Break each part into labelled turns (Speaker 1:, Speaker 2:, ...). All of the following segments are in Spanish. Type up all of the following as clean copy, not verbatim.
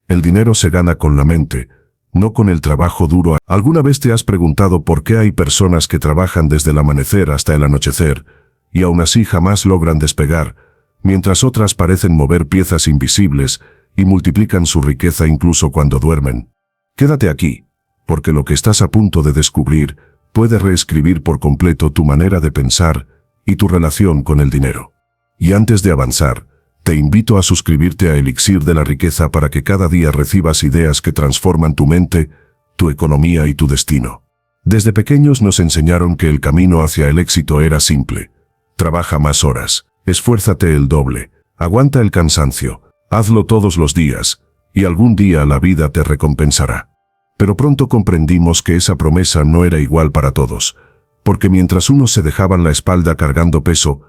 Speaker 1: El dinero se gana con la mente, no con el trabajo duro. ¿Alguna vez te has preguntado por qué hay personas que trabajan desde el amanecer hasta el anochecer, y aún así jamás logran despegar, mientras otras parecen mover piezas invisibles y multiplican su riqueza incluso cuando duermen? Quédate aquí, porque lo que estás a punto de descubrir puede reescribir por completo tu manera de pensar y tu relación con el dinero. Y antes de avanzar, te invito a suscribirte a Elixir de la Riqueza para que cada día recibas ideas que transforman tu mente, tu economía y tu destino. Desde pequeños nos enseñaron que el camino hacia el éxito era simple. Trabaja más horas, esfuérzate el doble, aguanta el cansancio, hazlo todos los días, y algún día la vida te recompensará. Pero pronto comprendimos que esa promesa no era igual para todos, porque mientras unos se dejaban la espalda cargando peso,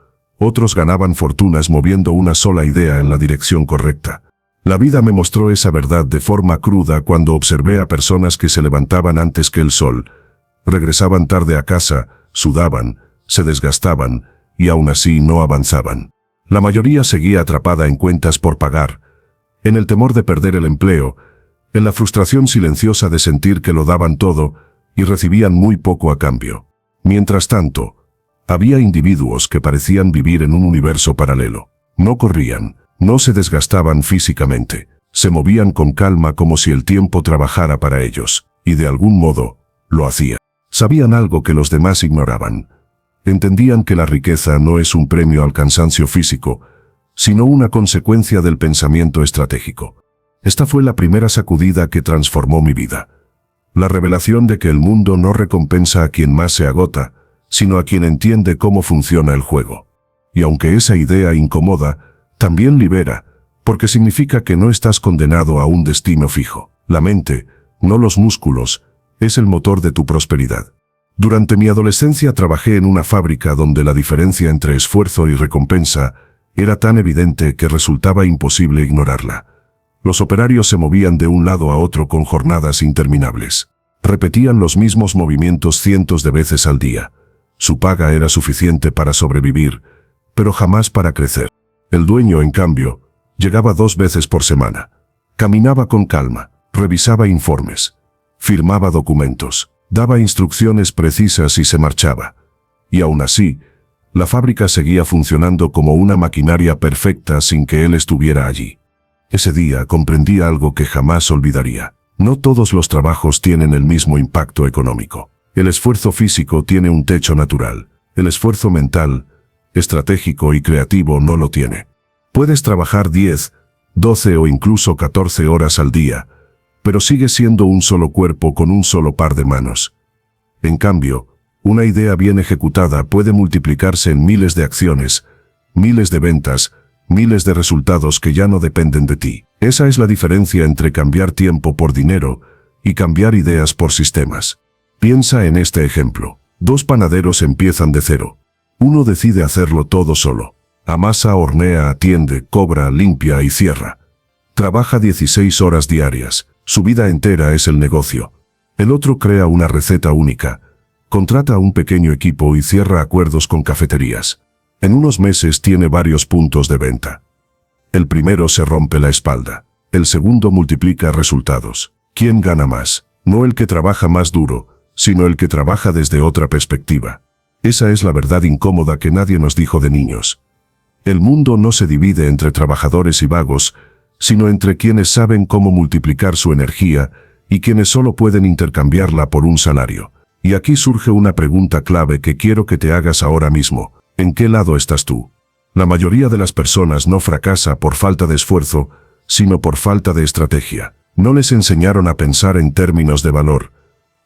Speaker 1: otros ganaban fortunas moviendo una sola idea en la dirección correcta. La vida me mostró esa verdad de forma cruda cuando observé a personas que se levantaban antes que el sol, regresaban tarde a casa, sudaban, se desgastaban, y aún así no avanzaban. La mayoría seguía atrapada en cuentas por pagar, en el temor de perder el empleo, en la frustración silenciosa de sentir que lo daban todo y recibían muy poco a cambio. Mientras tanto, había individuos que parecían vivir en un universo paralelo. No corrían, no se desgastaban físicamente, se movían con calma como si el tiempo trabajara para ellos, y de algún modo, lo hacía. Sabían algo que los demás ignoraban. Entendían que la riqueza no es un premio al cansancio físico, sino una consecuencia del pensamiento estratégico. Esta fue la primera sacudida que transformó mi vida. La revelación de que el mundo no recompensa a quien más se agota, sino a quien entiende cómo funciona el juego. Y aunque esa idea incomoda, también libera, porque significa que no estás condenado a un destino fijo. La mente, no los músculos, es el motor de tu prosperidad. Durante mi adolescencia trabajé en una fábrica donde la diferencia entre esfuerzo y recompensa era tan evidente que resultaba imposible ignorarla. Los operarios se movían de un lado a otro con jornadas interminables. Repetían los mismos movimientos cientos de veces al día. Su paga era suficiente para sobrevivir, pero jamás para crecer. El dueño, en cambio, llegaba 2 veces por semana. Caminaba con calma, revisaba informes, firmaba documentos, daba instrucciones precisas y se marchaba. Y aún así, la fábrica seguía funcionando como una maquinaria perfecta sin que él estuviera allí. Ese día comprendí algo que jamás olvidaría. No todos los trabajos tienen el mismo impacto económico. El esfuerzo físico tiene un techo natural. El esfuerzo mental, estratégico y creativo no lo tiene. Puedes trabajar 10, 12 o incluso 14 horas al día, pero sigues siendo un solo cuerpo con un solo par de manos. En cambio, una idea bien ejecutada puede multiplicarse en miles de acciones, miles de ventas, miles de resultados que ya no dependen de ti. Esa es la diferencia entre cambiar tiempo por dinero y cambiar ideas por sistemas. Piensa en este ejemplo. 2 panaderos empiezan de cero. Uno decide hacerlo todo solo. Amasa, hornea, atiende, cobra, limpia y cierra. Trabaja 16 horas diarias. Su vida entera es el negocio. El otro crea una receta única. Contrata a un pequeño equipo y cierra acuerdos con cafeterías. En unos meses tiene varios puntos de venta. El primero se rompe la espalda. El segundo multiplica resultados. ¿Quién gana más? No el que trabaja más duro, sino el que trabaja desde otra perspectiva. Esa es la verdad incómoda que nadie nos dijo de niños. El mundo no se divide entre trabajadores y vagos, sino entre quienes saben cómo multiplicar su energía y quienes solo pueden intercambiarla por un salario. Y aquí surge una pregunta clave que quiero que te hagas ahora mismo. ¿En qué lado estás tú? La mayoría de las personas no fracasa por falta de esfuerzo, sino por falta de estrategia. No les enseñaron a pensar en términos de valor.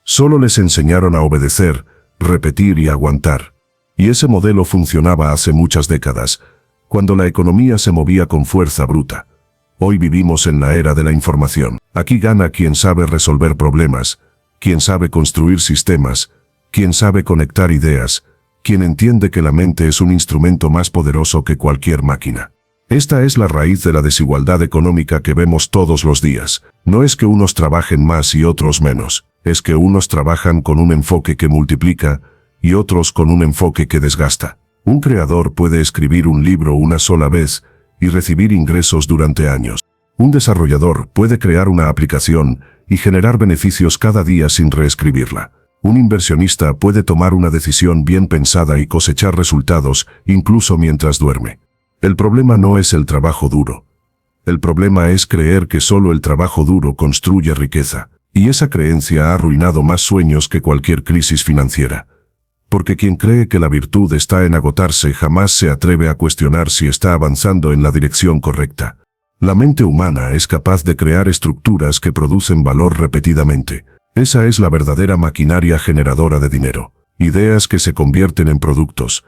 Speaker 1: Solo les enseñaron a obedecer, repetir y aguantar. Y ese modelo funcionaba hace muchas décadas, cuando la economía se movía con fuerza bruta. Hoy vivimos en la era de la información. Aquí gana quien sabe resolver problemas, quien sabe construir sistemas, quien sabe conectar ideas, quien entiende que la mente es un instrumento más poderoso que cualquier máquina. Esta es la raíz de la desigualdad económica que vemos todos los días. No es que unos trabajen más y otros menos, es que unos trabajan con un enfoque que multiplica y otros con un enfoque que desgasta. Un creador puede escribir un libro una sola vez y recibir ingresos durante años. Un desarrollador puede crear una aplicación y generar beneficios cada día sin reescribirla. Un inversionista puede tomar una decisión bien pensada y cosechar resultados incluso mientras duerme. El problema no es el trabajo duro. El problema es creer que solo el trabajo duro construye riqueza. Y esa creencia ha arruinado más sueños que cualquier crisis financiera. Porque quien cree que la virtud está en agotarse jamás se atreve a cuestionar si está avanzando en la dirección correcta. La mente humana es capaz de crear estructuras que producen valor repetidamente. Esa es la verdadera maquinaria generadora de dinero. Ideas que se convierten en productos,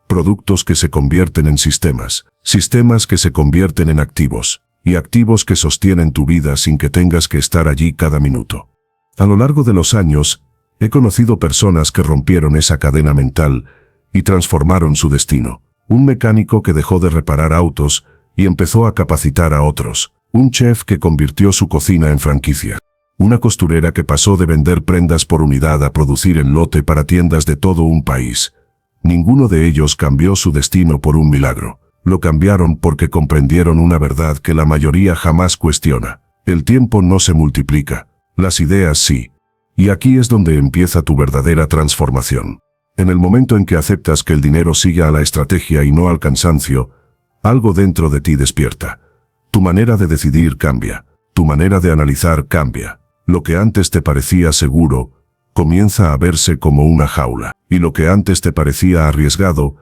Speaker 1: productos que se convierten en sistemas, sistemas que se convierten en activos, y activos que sostienen tu vida sin que tengas que estar allí cada minuto. A lo largo de los años, he conocido personas que rompieron esa cadena mental y transformaron su destino. Un mecánico que dejó de reparar autos y empezó a capacitar a otros. Un chef que convirtió su cocina en franquicia. Una costurera que pasó de vender prendas por unidad a producir en lote para tiendas de todo un país. Ninguno de ellos cambió su destino por un milagro. Lo cambiaron porque comprendieron una verdad que la mayoría jamás cuestiona. El tiempo no se multiplica. Las ideas sí. Y aquí es donde empieza tu verdadera transformación. En el momento en que aceptas que el dinero siga a la estrategia y no al cansancio, algo dentro de ti despierta. Tu manera de decidir cambia. Tu manera de analizar cambia. Lo que antes te parecía seguro, comienza a verse como una jaula. Y lo que antes te parecía arriesgado,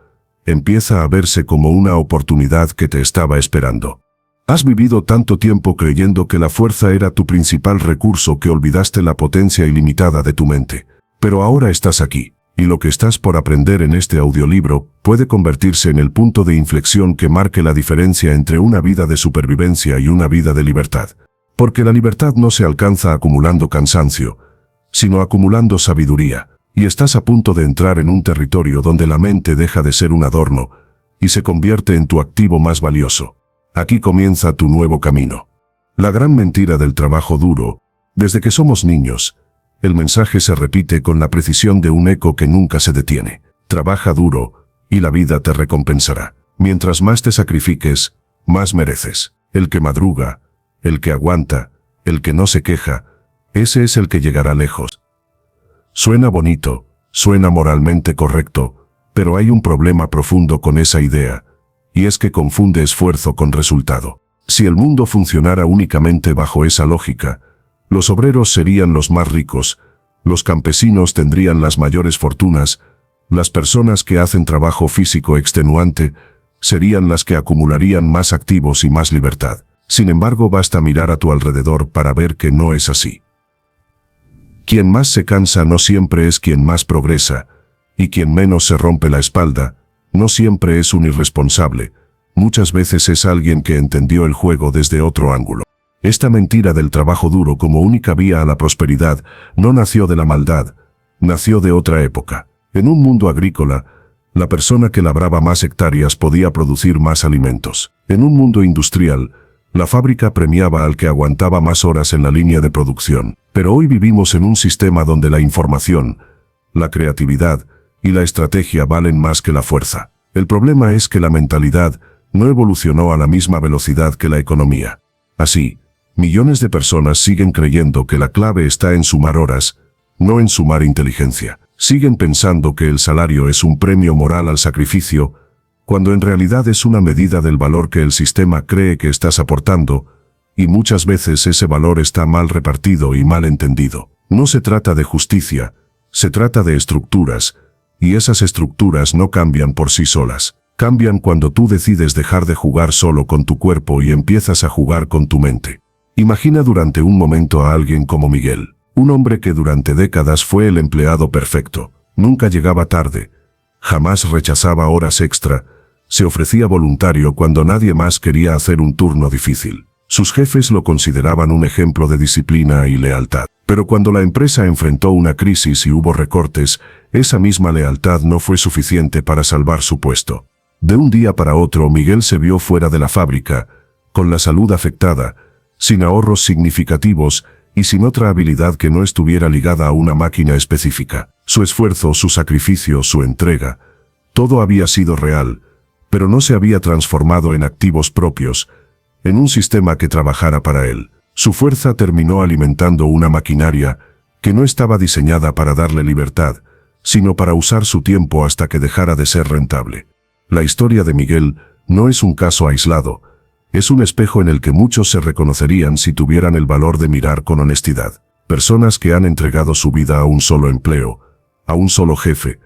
Speaker 1: empieza a verse como una oportunidad que te estaba esperando. Has vivido tanto tiempo creyendo que la fuerza era tu principal recurso que olvidaste la potencia ilimitada de tu mente. Pero ahora estás aquí. Y lo que estás por aprender en este audiolibro puede convertirse en el punto de inflexión que marque la diferencia entre una vida de supervivencia y una vida de libertad. Porque la libertad no se alcanza acumulando cansancio, sino acumulando sabiduría, y estás a punto de entrar en un territorio donde la mente deja de ser un adorno y se convierte en tu activo más valioso. Aquí comienza tu nuevo camino. La gran mentira del trabajo duro. Desde que somos niños, el mensaje se repite con la precisión de un eco que nunca se detiene. Trabaja duro, y la vida te recompensará. Mientras más te sacrifiques, más mereces. El que madruga, el que aguanta, el que no se queja, ese es el que llegará lejos. Suena bonito, suena moralmente correcto, pero hay un problema profundo con esa idea, y es que confunde esfuerzo con resultado. Si el mundo funcionara únicamente bajo esa lógica, los obreros serían los más ricos, los campesinos tendrían las mayores fortunas, las personas que hacen trabajo físico extenuante serían las que acumularían más activos y más libertad. Sin embargo, basta mirar a tu alrededor para ver que no es así. Quien más se cansa no siempre es quien más progresa, y quien menos se rompe la espalda, no siempre es un irresponsable, muchas veces es alguien que entendió el juego desde otro ángulo. Esta mentira del trabajo duro como única vía a la prosperidad no nació de la maldad, nació de otra época. En un mundo agrícola, la persona que labraba más hectáreas podía producir más alimentos. En un mundo industrial, la fábrica premiaba al que aguantaba más horas en la línea de producción. Pero hoy vivimos en un sistema donde la información, la creatividad y la estrategia valen más que la fuerza. El problema es que la mentalidad no evolucionó a la misma velocidad que la economía. Así, millones de personas siguen creyendo que la clave está en sumar horas, no en sumar inteligencia. Siguen pensando que el salario es un premio moral al sacrificio, cuando en realidad es una medida del valor que el sistema cree que estás aportando, y muchas veces ese valor está mal repartido y mal entendido. No se trata de justicia, se trata de estructuras, y esas estructuras no cambian por sí solas. Cambian cuando tú decides dejar de jugar solo con tu cuerpo y empiezas a jugar con tu mente. Imagina durante un momento a alguien como Miguel, un hombre que durante décadas fue el empleado perfecto, nunca llegaba tarde, jamás rechazaba horas extra, se ofrecía voluntario cuando nadie más quería hacer un turno difícil. Sus jefes lo consideraban un ejemplo de disciplina y lealtad. Pero cuando la empresa enfrentó una crisis y hubo recortes, esa misma lealtad no fue suficiente para salvar su puesto. De un día para otro, Miguel se vio fuera de la fábrica, con la salud afectada, sin ahorros significativos y sin otra habilidad que no estuviera ligada a una máquina específica. Su esfuerzo, su sacrificio, su entrega, todo había sido real, pero no se había transformado en activos propios, en un sistema que trabajara para él. Su fuerza terminó alimentando una maquinaria que no estaba diseñada para darle libertad, sino para usar su tiempo hasta que dejara de ser rentable. La historia de Miguel no es un caso aislado, es un espejo en el que muchos se reconocerían si tuvieran el valor de mirar con honestidad. Personas que han entregado su vida a un solo empleo, a un solo jefe,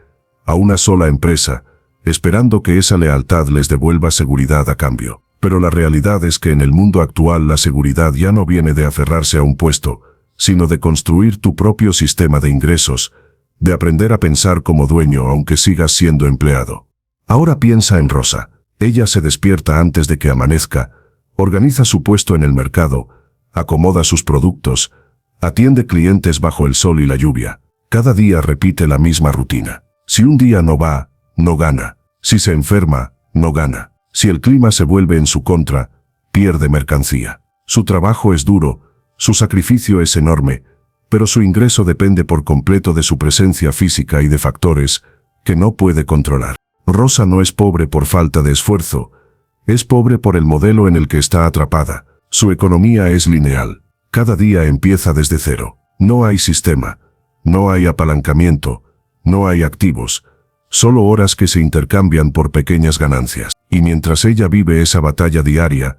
Speaker 1: a una sola empresa, esperando que esa lealtad les devuelva seguridad a cambio. Pero la realidad es que en el mundo actual la seguridad ya no viene de aferrarse a un puesto, sino de construir tu propio sistema de ingresos, de aprender a pensar como dueño aunque sigas siendo empleado. Ahora piensa en Rosa. Ella se despierta antes de que amanezca, organiza su puesto en el mercado, acomoda sus productos, atiende clientes bajo el sol y la lluvia. Cada día repite la misma rutina. Si un día no va, no gana. Si se enferma, no gana. Si el clima se vuelve en su contra, pierde mercancía. Su trabajo es duro, su sacrificio es enorme, pero su ingreso depende por completo de su presencia física y de factores que no puede controlar. Rosa no es pobre por falta de esfuerzo, es pobre por el modelo en el que está atrapada. Su economía es lineal. Cada día empieza desde cero. No hay sistema, no hay apalancamiento, no hay activos, solo horas que se intercambian por pequeñas ganancias. Y mientras ella vive esa batalla diaria,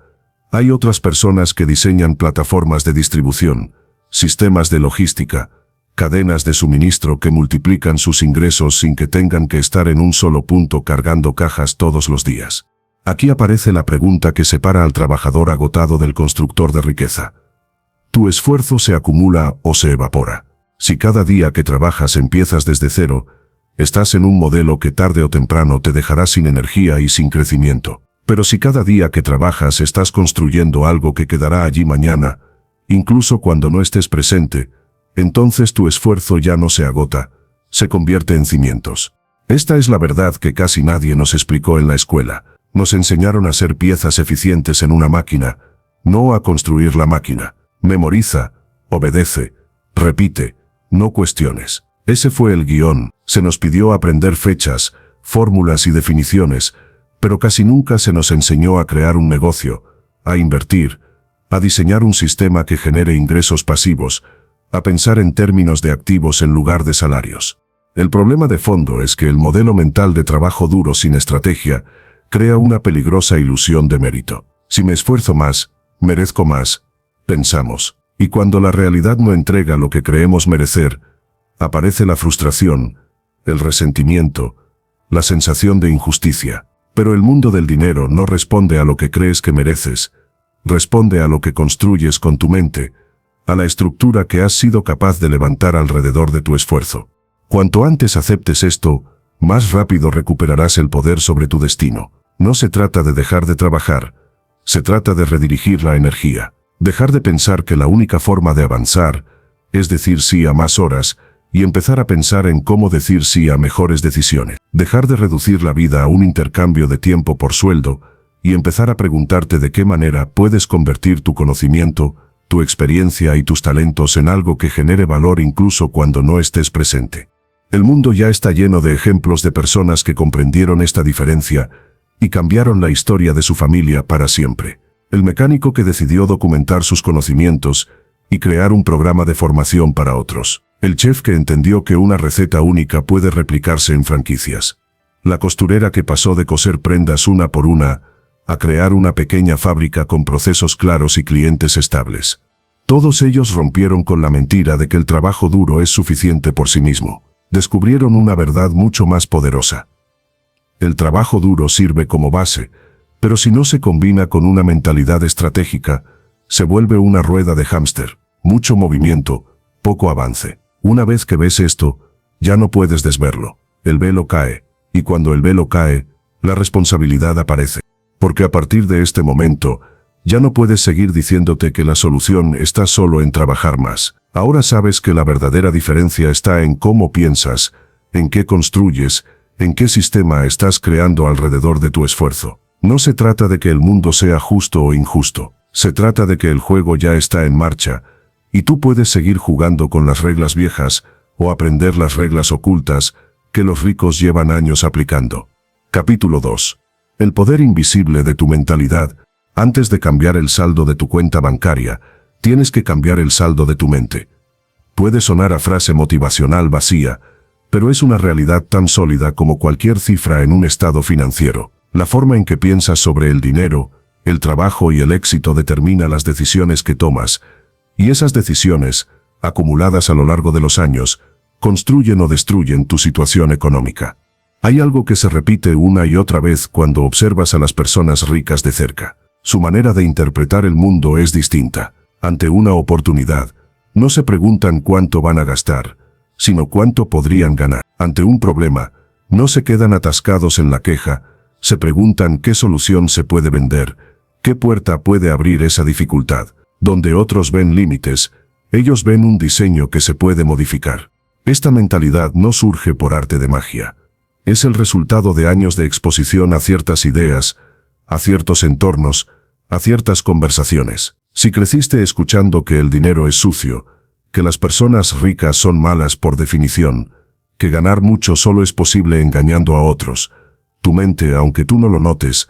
Speaker 1: hay otras personas que diseñan plataformas de distribución, sistemas de logística, cadenas de suministro que multiplican sus ingresos sin que tengan que estar en un solo punto cargando cajas todos los días. Aquí aparece la pregunta que separa al trabajador agotado del constructor de riqueza. ¿Tu esfuerzo se acumula o se evapora? Si cada día que trabajas empiezas desde cero, estás en un modelo que tarde o temprano te dejará sin energía y sin crecimiento. Pero si cada día que trabajas estás construyendo algo que quedará allí mañana, incluso cuando no estés presente, entonces tu esfuerzo ya no se agota, se convierte en cimientos. Esta es la verdad que casi nadie nos explicó en la escuela. Nos enseñaron a ser piezas eficientes en una máquina, no a construir la máquina. Memoriza, obedece, repite, no cuestiones. Ese fue el guión. Se nos pidió aprender fechas, fórmulas y definiciones, pero casi nunca se nos enseñó a crear un negocio, a invertir, a diseñar un sistema que genere ingresos pasivos, a pensar en términos de activos en lugar de salarios. El problema de fondo es que el modelo mental de trabajo duro sin estrategia crea una peligrosa ilusión de mérito. Si me esfuerzo más, merezco más, pensamos. Y cuando la realidad no entrega lo que creemos merecer, aparece la frustración, el resentimiento, la sensación de injusticia. Pero el mundo del dinero no responde a lo que crees que mereces, responde a lo que construyes con tu mente, a la estructura que has sido capaz de levantar alrededor de tu esfuerzo. Cuanto antes aceptes esto, más rápido recuperarás el poder sobre tu destino. No se trata de dejar de trabajar, se trata de redirigir la energía. Dejar de pensar que la única forma de avanzar es decir sí a más horas y empezar a pensar en cómo decir sí a mejores decisiones. Dejar de reducir la vida a un intercambio de tiempo por sueldo y empezar a preguntarte de qué manera puedes convertir tu conocimiento, tu experiencia y tus talentos en algo que genere valor incluso cuando no estés presente. El mundo ya está lleno de ejemplos de personas que comprendieron esta diferencia y cambiaron la historia de su familia para siempre. El mecánico que decidió documentar sus conocimientos y crear un programa de formación para otros. El chef que entendió que una receta única puede replicarse en franquicias. La costurera que pasó de coser prendas una por una a crear una pequeña fábrica con procesos claros y clientes estables. Todos ellos rompieron con la mentira de que el trabajo duro es suficiente por sí mismo. Descubrieron una verdad mucho más poderosa. El trabajo duro sirve como base, pero si no se combina con una mentalidad estratégica, se vuelve una rueda de hámster. Mucho movimiento, poco avance. Una vez que ves esto, ya no puedes desverlo. El velo cae, y cuando el velo cae, la responsabilidad aparece. Porque a partir de este momento, ya no puedes seguir diciéndote que la solución está solo en trabajar más. Ahora sabes que la verdadera diferencia está en cómo piensas, en qué construyes, en qué sistema estás creando alrededor de tu esfuerzo. No se trata de que el mundo sea justo o injusto. Se trata de que el juego ya está en marcha, y tú puedes seguir jugando con las reglas viejas o aprender las reglas ocultas que los ricos llevan años aplicando. Capítulo 2. El poder invisible de tu mentalidad. Antes de cambiar el saldo de tu cuenta bancaria, tienes que cambiar el saldo de tu mente. Puede sonar a frase motivacional vacía, pero es una realidad tan sólida como cualquier cifra en un estado financiero. La forma en que piensas sobre el dinero, el trabajo y el éxito determina las decisiones que tomas, y esas decisiones, acumuladas a lo largo de los años, construyen o destruyen tu situación económica. Hay algo que se repite una y otra vez cuando observas a las personas ricas de cerca. Su manera de interpretar el mundo es distinta. Ante una oportunidad, no se preguntan cuánto van a gastar, sino cuánto podrían ganar. Ante un problema, no se quedan atascados en la queja, se preguntan qué solución se puede vender, qué puerta puede abrir esa dificultad. Donde otros ven límites, ellos ven un diseño que se puede modificar. Esta mentalidad no surge por arte de magia. Es el resultado de años de exposición a ciertas ideas, a ciertos entornos, a ciertas conversaciones. Si creciste escuchando que el dinero es sucio, que las personas ricas son malas por definición, que ganar mucho solo es posible engañando a otros, tu mente, aunque tú no lo notes,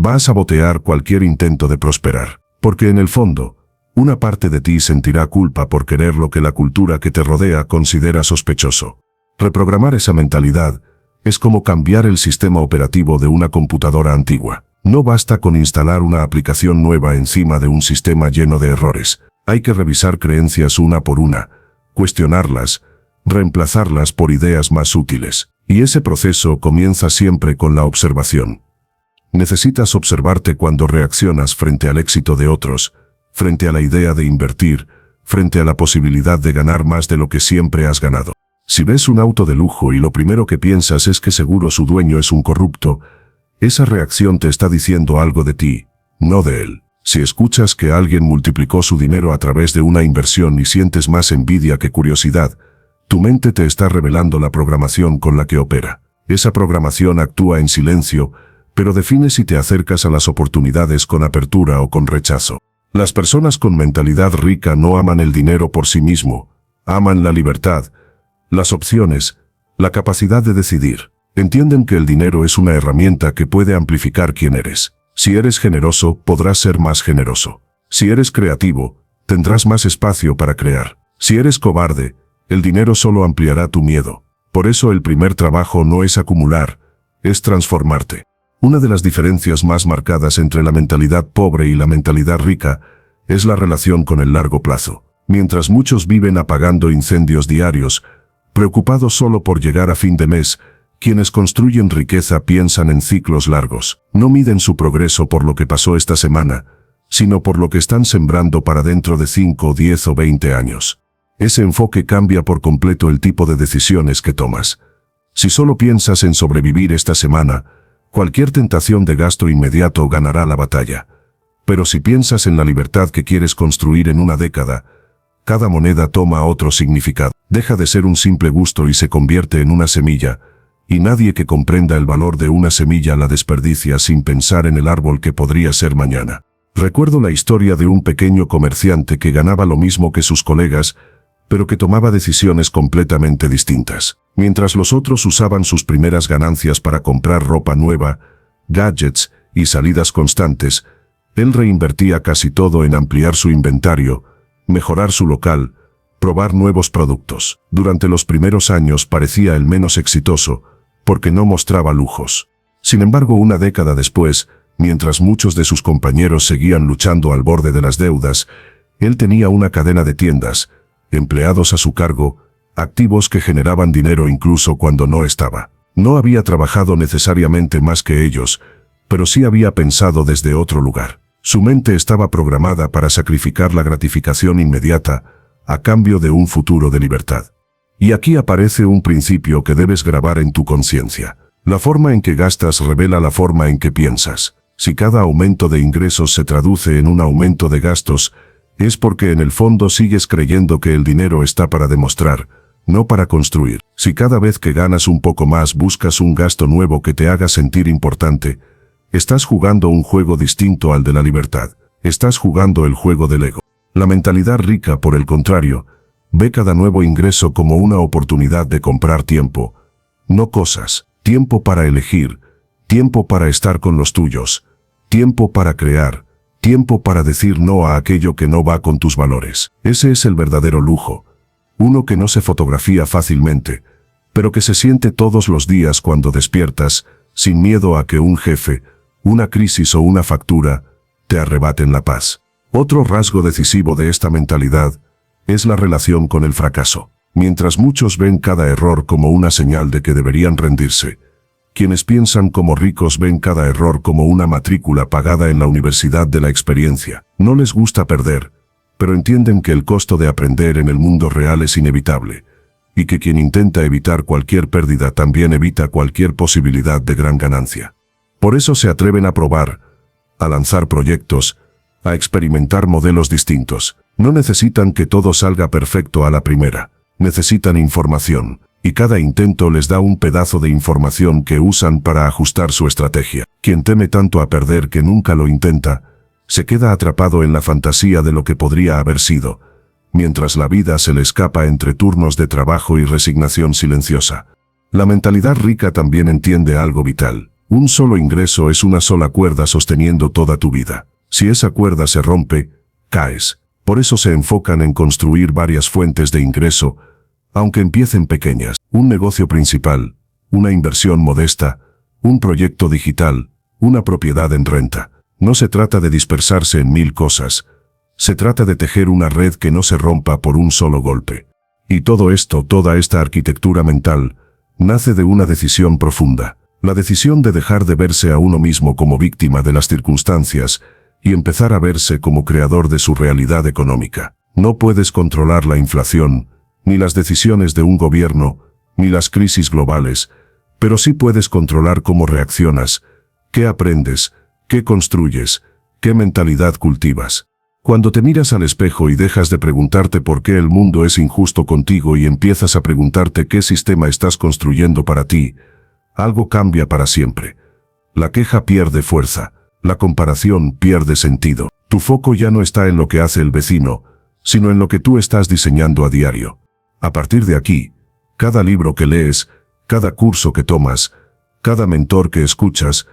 Speaker 1: va a sabotear cualquier intento de prosperar. Porque en el fondo, una parte de ti sentirá culpa por querer lo que la cultura que te rodea considera sospechoso. Reprogramar esa mentalidad es como cambiar el sistema operativo de una computadora antigua. No basta con instalar una aplicación nueva encima de un sistema lleno de errores. Hay que revisar creencias una por una, cuestionarlas, reemplazarlas por ideas más útiles. Y ese proceso comienza siempre con la observación. Necesitas observarte cuando reaccionas frente al éxito de otros, frente a la idea de invertir, frente a la posibilidad de ganar más de lo que siempre has ganado. Si ves un auto de lujo y lo primero que piensas es que seguro su dueño es un corrupto, esa reacción te está diciendo algo de ti, no de él. Si escuchas que alguien multiplicó su dinero a través de una inversión y sientes más envidia que curiosidad, tu mente te está revelando la programación con la que opera. Esa programación actúa en silencio, pero define si te acercas a las oportunidades con apertura o con rechazo. Las personas con mentalidad rica no aman el dinero por sí mismo, aman la libertad, las opciones, la capacidad de decidir. Entienden que el dinero es una herramienta que puede amplificar quién eres. Si eres generoso, podrás ser más generoso. Si eres creativo, tendrás más espacio para crear. Si eres cobarde, el dinero solo ampliará tu miedo. Por eso el primer trabajo no es acumular, es transformarte. Una de las diferencias más marcadas entre la mentalidad pobre y la mentalidad rica es la relación con el largo plazo. Mientras muchos viven apagando incendios diarios, preocupados solo por llegar a fin de mes, quienes construyen riqueza piensan en ciclos largos. No miden su progreso por lo que pasó esta semana, sino por lo que están sembrando para dentro de 5, 10 o 20 años. Ese enfoque cambia por completo el tipo de decisiones que tomas. Si solo piensas en sobrevivir esta semana, cualquier tentación de gasto inmediato ganará la batalla. Pero si piensas en la libertad que quieres construir en una década, cada moneda toma otro significado. Deja de ser un simple gusto y se convierte en una semilla, y nadie que comprenda el valor de una semilla la desperdicia sin pensar en el árbol que podría ser mañana. Recuerdo la historia de un pequeño comerciante que ganaba lo mismo que sus colegas, pero que tomaba decisiones completamente distintas. Mientras los otros usaban sus primeras ganancias para comprar ropa nueva, gadgets y salidas constantes, él reinvertía casi todo en ampliar su inventario, mejorar su local, probar nuevos productos. Durante los primeros años parecía el menos exitoso, porque no mostraba lujos. Sin embargo, una década después, mientras muchos de sus compañeros seguían luchando al borde de las deudas, él tenía una cadena de tiendas, empleados a su cargo, activos que generaban dinero incluso cuando no estaba. No había trabajado necesariamente más que ellos, pero sí había pensado desde otro lugar. Su mente estaba programada para sacrificar la gratificación inmediata a cambio de un futuro de libertad. Y aquí aparece un principio que debes grabar en tu conciencia. La forma en que gastas revela la forma en que piensas. Si cada aumento de ingresos se traduce en un aumento de gastos, es porque en el fondo sigues creyendo que el dinero está para demostrar, no para construir. Si cada vez que ganas un poco más buscas un gasto nuevo que te haga sentir importante, estás jugando un juego distinto al de la libertad. Estás jugando el juego del ego. La mentalidad rica, por el contrario, ve cada nuevo ingreso como una oportunidad de comprar tiempo, no cosas. Tiempo para elegir, tiempo para estar con los tuyos, tiempo para crear, Tiempo para decir no a aquello que no va con tus valores. Ese es el verdadero lujo. Uno que no se fotografía fácilmente, pero que se siente todos los días cuando despiertas, sin miedo a que un jefe, una crisis o una factura te arrebaten la paz. Otro rasgo decisivo de esta mentalidad es la relación con el fracaso. Mientras muchos ven cada error como una señal de que deberían rendirse, quienes piensan como ricos ven cada error como una matrícula pagada en la universidad de la experiencia. No les gusta perder, pero entienden que el costo de aprender en el mundo real es inevitable, y que quien intenta evitar cualquier pérdida también evita cualquier posibilidad de gran ganancia. Por eso se atreven a probar, a lanzar proyectos, a experimentar modelos distintos. No necesitan que todo salga perfecto a la primera, necesitan información, y cada intento les da un pedazo de información que usan para ajustar su estrategia. Quien teme tanto a perder que nunca lo intenta, se queda atrapado en la fantasía de lo que podría haber sido, mientras la vida se le escapa entre turnos de trabajo y resignación silenciosa. La mentalidad rica también entiende algo vital. Un solo ingreso es una sola cuerda sosteniendo toda tu vida. Si esa cuerda se rompe, caes. Por eso se enfocan en construir varias fuentes de ingreso, aunque empiecen pequeñas. Un negocio principal, una inversión modesta, un proyecto digital, una propiedad en renta. No se trata de dispersarse en 1000 cosas. Se trata de tejer una red que no se rompa por un solo golpe. Y todo esto, toda esta arquitectura mental, nace de una decisión profunda. La decisión de dejar de verse a uno mismo como víctima de las circunstancias y empezar a verse como creador de su realidad económica. No puedes controlar la inflación, ni las decisiones de un gobierno, ni las crisis globales, pero sí puedes controlar cómo reaccionas, qué aprendes, qué construyes, qué mentalidad cultivas. Cuando te miras al espejo y dejas de preguntarte por qué el mundo es injusto contigo y empiezas a preguntarte qué sistema estás construyendo para ti, algo cambia para siempre. La queja pierde fuerza, la comparación pierde sentido. Tu foco ya no está en lo que hace el vecino, sino en lo que tú estás diseñando a diario. A partir de aquí, cada libro que lees, cada curso que tomas, cada mentor que escuchas,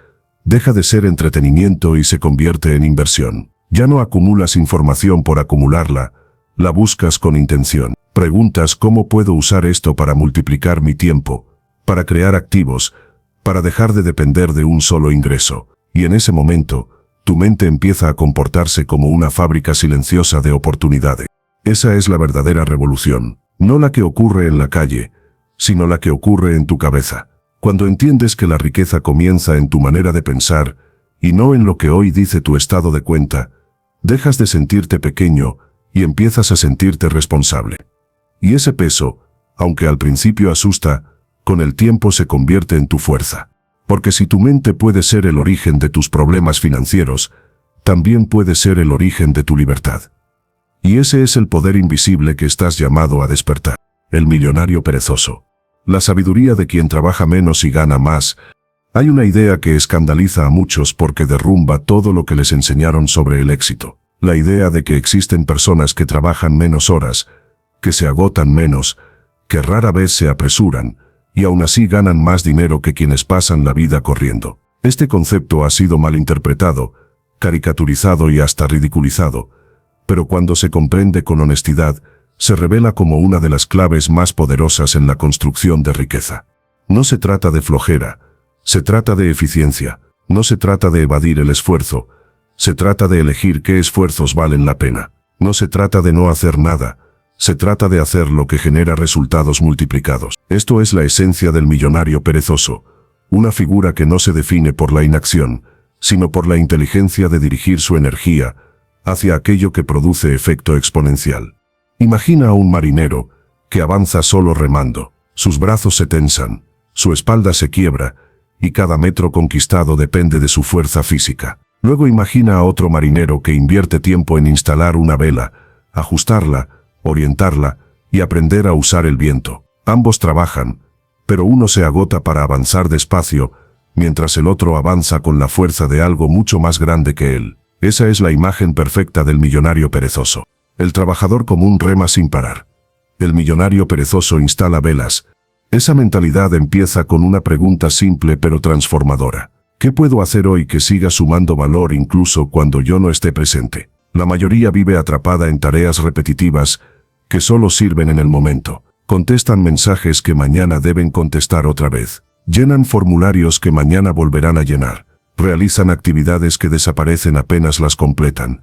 Speaker 1: deja de ser entretenimiento y se convierte en inversión. Ya no acumulas información por acumularla, la buscas con intención. Preguntas cómo puedo usar esto para multiplicar mi tiempo, para crear activos, para dejar de depender de un solo ingreso. Y en ese momento, tu mente empieza a comportarse como una fábrica silenciosa de oportunidades. Esa es la verdadera revolución, no la que ocurre en la calle, sino la que ocurre en tu cabeza. Cuando entiendes que la riqueza comienza en tu manera de pensar, y no en lo que hoy dice tu estado de cuenta, dejas de sentirte pequeño y empiezas a sentirte responsable. Y ese peso, aunque al principio asusta, con el tiempo se convierte en tu fuerza. Porque si tu mente puede ser el origen de tus problemas financieros, también puede ser el origen de tu libertad. Y ese es el poder invisible que estás llamado a despertar. El millonario perezoso. La sabiduría de quien trabaja menos y gana más. Hay una idea que escandaliza a muchos porque derrumba todo lo que les enseñaron sobre el éxito. La idea de que existen personas que trabajan menos horas, que se agotan menos, que rara vez se apresuran, y aún así ganan más dinero que quienes pasan la vida corriendo. Este concepto ha sido malinterpretado, caricaturizado y hasta ridiculizado, pero cuando se comprende con honestidad, se revela como una de las claves más poderosas en la construcción de riqueza. No se trata de flojera, se trata de eficiencia, no se trata de evadir el esfuerzo, se trata de elegir qué esfuerzos valen la pena. No se trata de no hacer nada, se trata de hacer lo que genera resultados multiplicados. Esto es la esencia del millonario perezoso, una figura que no se define por la inacción, sino por la inteligencia de dirigir su energía hacia aquello que produce efecto exponencial. Imagina a un marinero que avanza solo remando. Sus brazos se tensan, su espalda se quiebra, y cada metro conquistado depende de su fuerza física. Luego imagina a otro marinero que invierte tiempo en instalar una vela, ajustarla, orientarla y aprender a usar el viento. Ambos trabajan, pero uno se agota para avanzar despacio, mientras el otro avanza con la fuerza de algo mucho más grande que él. Esa es la imagen perfecta del millonario perezoso. El trabajador común rema sin parar. El millonario perezoso instala velas. Esa mentalidad empieza con una pregunta simple pero transformadora. ¿Qué puedo hacer hoy que siga sumando valor incluso cuando yo no esté presente? La mayoría vive atrapada en tareas repetitivas que solo sirven en el momento. Contestan mensajes que mañana deben contestar otra vez. Llenan formularios que mañana volverán a llenar. Realizan actividades que desaparecen apenas las completan.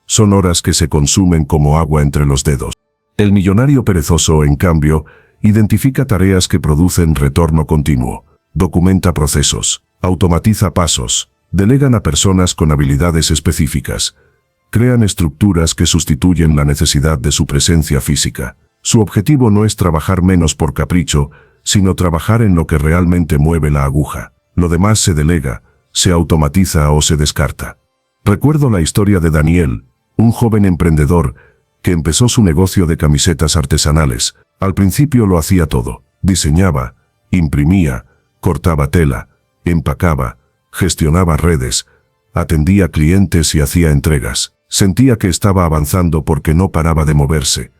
Speaker 1: Son horas que se consumen como agua entre los dedos. El millonario perezoso, en cambio, identifica tareas que producen retorno continuo. Documenta procesos. Automatiza pasos. Delegan a personas con habilidades específicas. Crean estructuras que sustituyen la necesidad de su presencia física. Su objetivo no es trabajar menos por capricho, sino trabajar en lo que realmente mueve la aguja. Lo demás se delega, se automatiza o se descarta. Recuerdo la historia de Daniel, un joven emprendedor que empezó su negocio de camisetas artesanales. Al principio lo hacía todo. Diseñaba, imprimía, cortaba tela, empacaba, gestionaba redes, atendía clientes y hacía entregas. Sentía que estaba avanzando porque no paraba de moverse.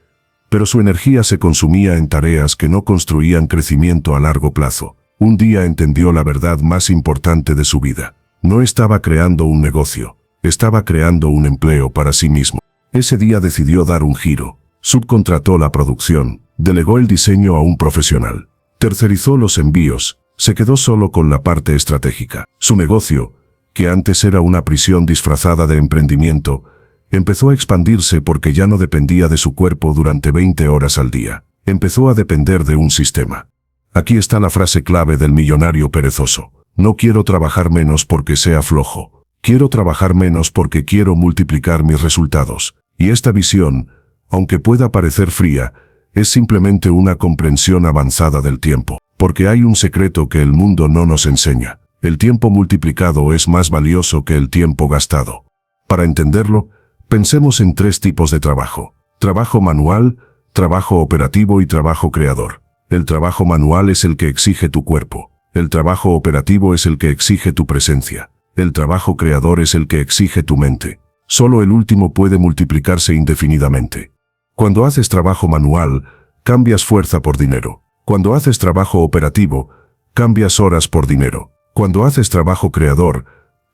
Speaker 1: Pero su energía se consumía en tareas que no construían crecimiento a largo plazo. Un día entendió la verdad más importante de su vida. No estaba creando un negocio, estaba creando un empleo para sí mismo. Ese día decidió dar un giro. Subcontrató la producción, delegó el diseño a un profesional, tercerizó los envíos, se quedó solo con la parte estratégica. Su negocio, que antes era una prisión disfrazada de emprendimiento, empezó a expandirse porque ya no dependía de su cuerpo durante 20 horas al día. Empezó a depender de un sistema. Aquí está la frase clave del millonario perezoso. No quiero trabajar menos porque sea flojo. Quiero trabajar menos porque quiero multiplicar mis resultados. Y esta visión, aunque pueda parecer fría, es simplemente una comprensión avanzada del tiempo. Porque hay un secreto que el mundo no nos enseña. El tiempo multiplicado es más valioso que el tiempo gastado. Para entenderlo, pensemos en 3 tipos de trabajo. Trabajo manual, trabajo operativo y trabajo creador. El trabajo manual es el que exige tu cuerpo. El trabajo operativo es el que exige tu presencia. El trabajo creador es el que exige tu mente. Solo el último puede multiplicarse indefinidamente. Cuando haces trabajo manual, cambias fuerza por dinero. Cuando haces trabajo operativo, cambias horas por dinero. Cuando haces trabajo creador,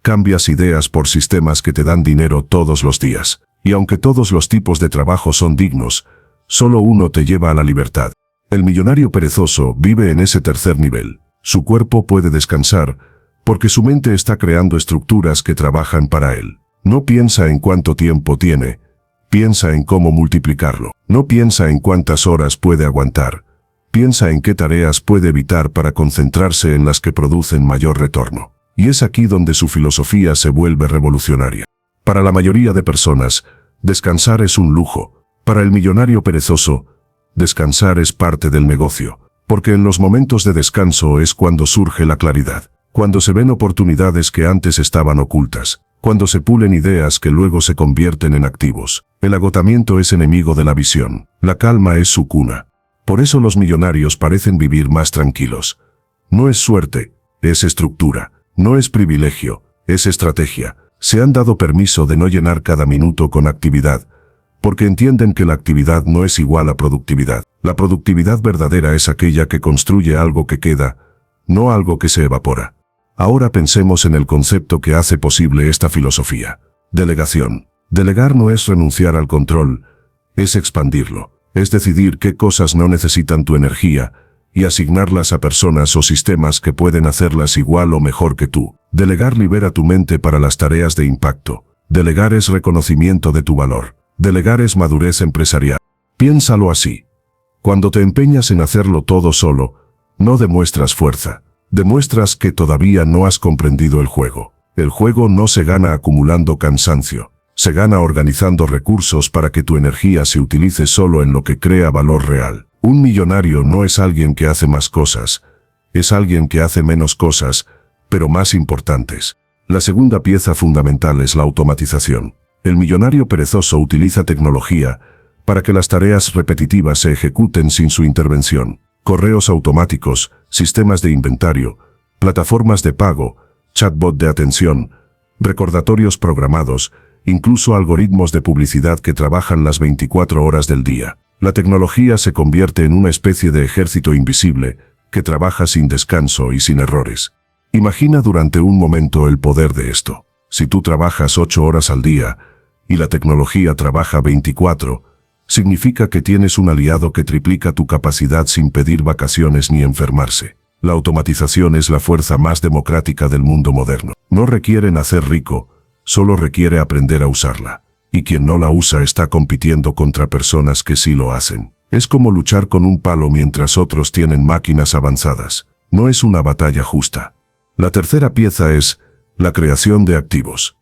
Speaker 1: cambias ideas por sistemas que te dan dinero todos los días. Y aunque todos los tipos de trabajo son dignos, solo uno te lleva a la libertad. El millonario perezoso vive en ese tercer nivel. Su cuerpo puede descansar, porque su mente está creando estructuras que trabajan para él. No piensa en cuánto tiempo tiene, piensa en cómo multiplicarlo. No piensa en cuántas horas puede aguantar, piensa en qué tareas puede evitar para concentrarse en las que producen mayor retorno. Y es aquí donde su filosofía se vuelve revolucionaria. Para la mayoría de personas, descansar es un lujo. Para el millonario perezoso, descansar es parte del negocio. Porque en los momentos de descanso es cuando surge la claridad. Cuando se ven oportunidades que antes estaban ocultas. Cuando se pulen ideas que luego se convierten en activos. El agotamiento es enemigo de la visión. La calma es su cuna. Por eso los millonarios parecen vivir más tranquilos. No es suerte, es estructura. No es privilegio, es estrategia. Se han dado permiso de no llenar cada minuto con actividad, porque entienden que la actividad no es igual a productividad. La productividad verdadera es aquella que construye algo que queda, no algo que se evapora. Ahora pensemos en el concepto que hace posible esta filosofía. Delegación. Delegar no es renunciar al control, es expandirlo. Es decidir qué cosas no necesitan tu energía, y asignarlas a personas o sistemas que pueden hacerlas igual o mejor que tú. Delegar libera tu mente para las tareas de impacto. Delegar es reconocimiento de tu valor. Delegar es madurez empresarial. Piénsalo así. Cuando te empeñas en hacerlo todo solo, no demuestras fuerza. Demuestras que todavía no has comprendido el juego. El juego no se gana acumulando cansancio. Se gana organizando recursos para que tu energía se utilice solo en lo que crea valor real. Un millonario no es alguien que hace más cosas, es alguien que hace menos cosas, pero más importantes. La segunda pieza fundamental es la automatización. El millonario perezoso utiliza tecnología para que las tareas repetitivas se ejecuten sin su intervención. Correos automáticos, sistemas de inventario, plataformas de pago, chatbot de atención, recordatorios programados, incluso algoritmos de publicidad que trabajan las 24 horas del día. La tecnología se convierte en una especie de ejército invisible que trabaja sin descanso y sin errores. Imagina durante un momento el poder de esto. Si tú trabajas 8 horas al día y la tecnología trabaja 24, significa que tienes un aliado que triplica tu capacidad sin pedir vacaciones ni enfermarse. La automatización es la fuerza más democrática del mundo moderno. No requiere nacer rico, solo requiere aprender a usarla. Y quien no la usa está compitiendo contra personas que sí lo hacen. Es como luchar con un palo mientras otros tienen máquinas avanzadas. No es una batalla justa. La tercera pieza es la creación de activos.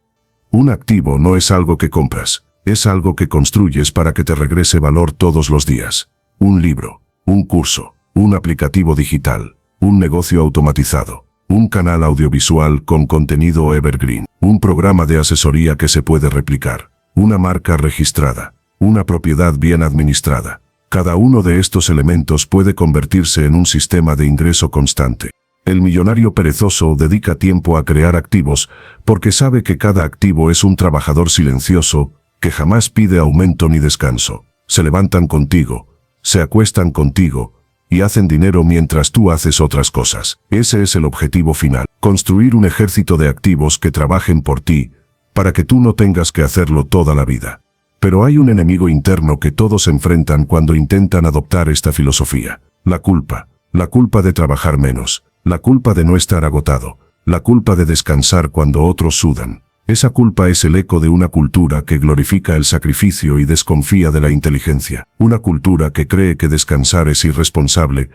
Speaker 1: Un activo no es algo que compras, es algo que construyes para que te regrese valor todos los días. Un libro, un curso, un aplicativo digital, un negocio automatizado, un canal audiovisual con contenido evergreen, un programa de asesoría que se puede replicar, una marca registrada, una propiedad bien administrada. Cada uno de estos elementos puede convertirse en un sistema de ingreso constante. El millonario perezoso dedica tiempo a crear activos porque sabe que cada activo es un trabajador silencioso que jamás pide aumento ni descanso. Se levantan contigo, se acuestan contigo y hacen dinero mientras tú haces otras cosas. Ese es el objetivo final. Construir un ejército de activos que trabajen por ti para que tú no tengas que hacerlo toda la vida. Pero hay un enemigo interno que todos enfrentan cuando intentan adoptar esta filosofía. La culpa. La culpa de trabajar menos. La culpa de no estar agotado. La culpa de descansar cuando otros sudan. Esa culpa es el eco de una cultura que glorifica el sacrificio y desconfía de la inteligencia. Una cultura que cree que descansar es irresponsable,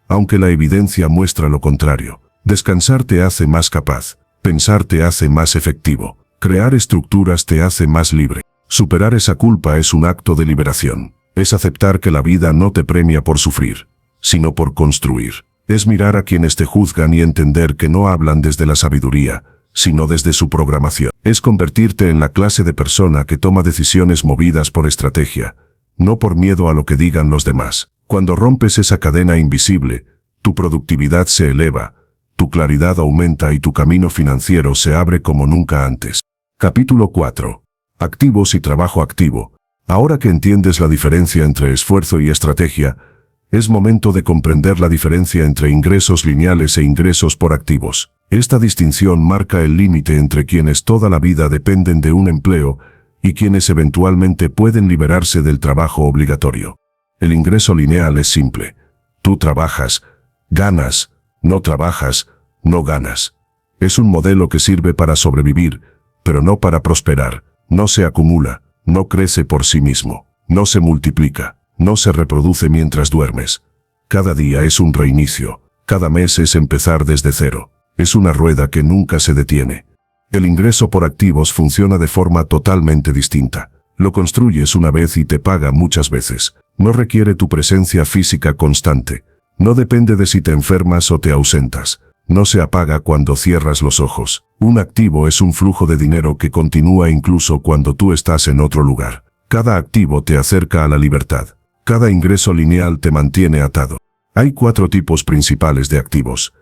Speaker 1: aunque la evidencia muestra lo contrario. Descansar te hace más capaz. Pensar te hace más efectivo. Crear estructuras te hace más libre. Superar esa culpa es un acto de liberación. Es aceptar que la vida no te premia por sufrir, sino por construir. Es mirar a quienes te juzgan y entender que no hablan desde la sabiduría, sino desde su programación. Es convertirte en la clase de persona que toma decisiones movidas por estrategia, no por miedo a lo que digan los demás. Cuando rompes esa cadena invisible, tu productividad se eleva, tu claridad aumenta y tu camino financiero se abre como nunca antes. Capítulo 4. Activos y trabajo activo. Ahora que entiendes la diferencia entre esfuerzo y estrategia, es momento de comprender la diferencia entre ingresos lineales e ingresos por activos. Esta distinción marca el límite entre quienes toda la vida dependen de un empleo y quienes eventualmente pueden liberarse del trabajo obligatorio. El ingreso lineal es simple. Tú trabajas, ganas, no trabajas, no ganas. Es un modelo que sirve para sobrevivir, pero no para prosperar. No se acumula, no crece por sí mismo, no se multiplica, no se reproduce mientras duermes. Cada día es un reinicio, cada mes es empezar desde cero. Es una rueda que nunca se detiene. El ingreso por activos funciona de forma totalmente distinta. Lo construyes una vez y te paga muchas veces. No requiere tu presencia física constante. No depende de si te enfermas o te ausentas. No se apaga cuando cierras los ojos. Un activo es un flujo de dinero que continúa incluso cuando tú estás en otro lugar. Cada activo te acerca a la libertad. Cada ingreso lineal te mantiene atado. Hay 4 tipos principales de activos.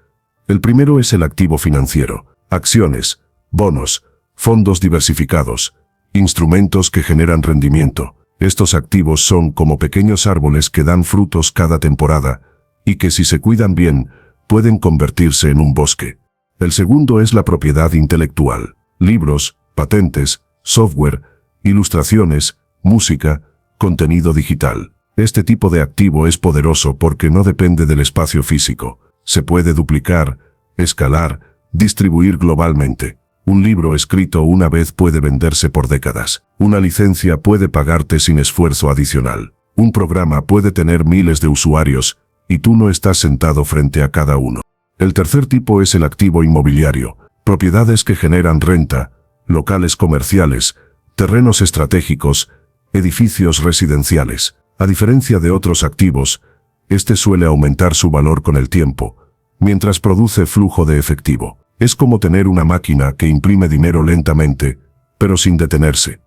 Speaker 1: El primero es el activo financiero. Acciones, bonos, fondos diversificados, instrumentos que generan rendimiento. Estos activos son como pequeños árboles que dan frutos cada temporada y que si se cuidan bien, pueden convertirse en un bosque. El segundo es la propiedad intelectual. Libros, patentes, software, ilustraciones, música, contenido digital. Este tipo de activo es poderoso porque no depende del espacio físico. Se puede duplicar, escalar, distribuir globalmente. Un libro escrito una vez puede venderse por décadas. Una licencia puede pagarte sin esfuerzo adicional. Un programa puede tener miles de usuarios y tú no estás sentado frente a cada uno. El tercer tipo es el activo inmobiliario. Propiedades que generan renta, locales comerciales, terrenos estratégicos, edificios residenciales. A diferencia de otros activos, este suele aumentar su valor con el tiempo, mientras produce flujo de efectivo. Es como tener una máquina que imprime dinero lentamente, pero sin detenerse.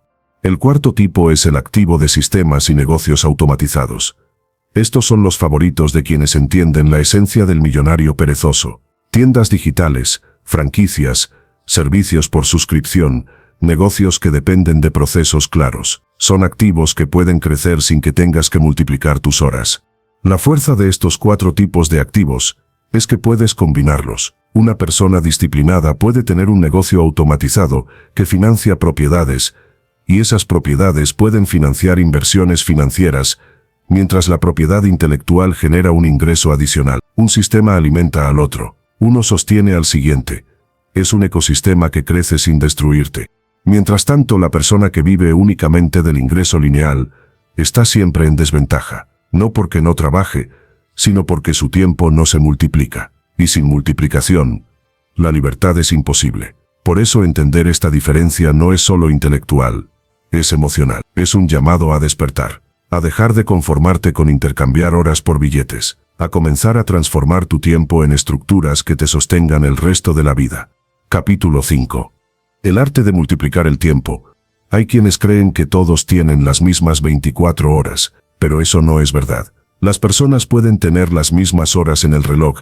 Speaker 1: El cuarto tipo es el activo de sistemas y negocios automatizados. Estos son los favoritos de quienes entienden la esencia del millonario perezoso. Tiendas digitales, franquicias, servicios por suscripción, negocios que dependen de procesos claros. Son activos que pueden crecer sin que tengas que multiplicar tus horas. La fuerza de estos 4 tipos de activos es que puedes combinarlos. Una persona disciplinada puede tener un negocio automatizado que financia propiedades, y esas propiedades pueden financiar inversiones financieras, mientras la propiedad intelectual genera un ingreso adicional. Un sistema alimenta al otro. Uno sostiene al siguiente. Es un ecosistema que crece sin destruirte. Mientras tanto, la persona que vive únicamente del ingreso lineal está siempre en desventaja, no porque no trabaje, sino porque su tiempo no se multiplica. Y sin multiplicación, la libertad es imposible. Por eso entender esta diferencia no es solo intelectual, es emocional. Es un llamado a despertar, a dejar de conformarte con intercambiar horas por billetes, a comenzar a transformar tu tiempo en estructuras que te sostengan el resto de la vida. Capítulo 5. El arte de multiplicar el tiempo. Hay quienes creen que todos tienen las mismas 24 horas, pero eso no es verdad. Las personas pueden tener las mismas horas en el reloj,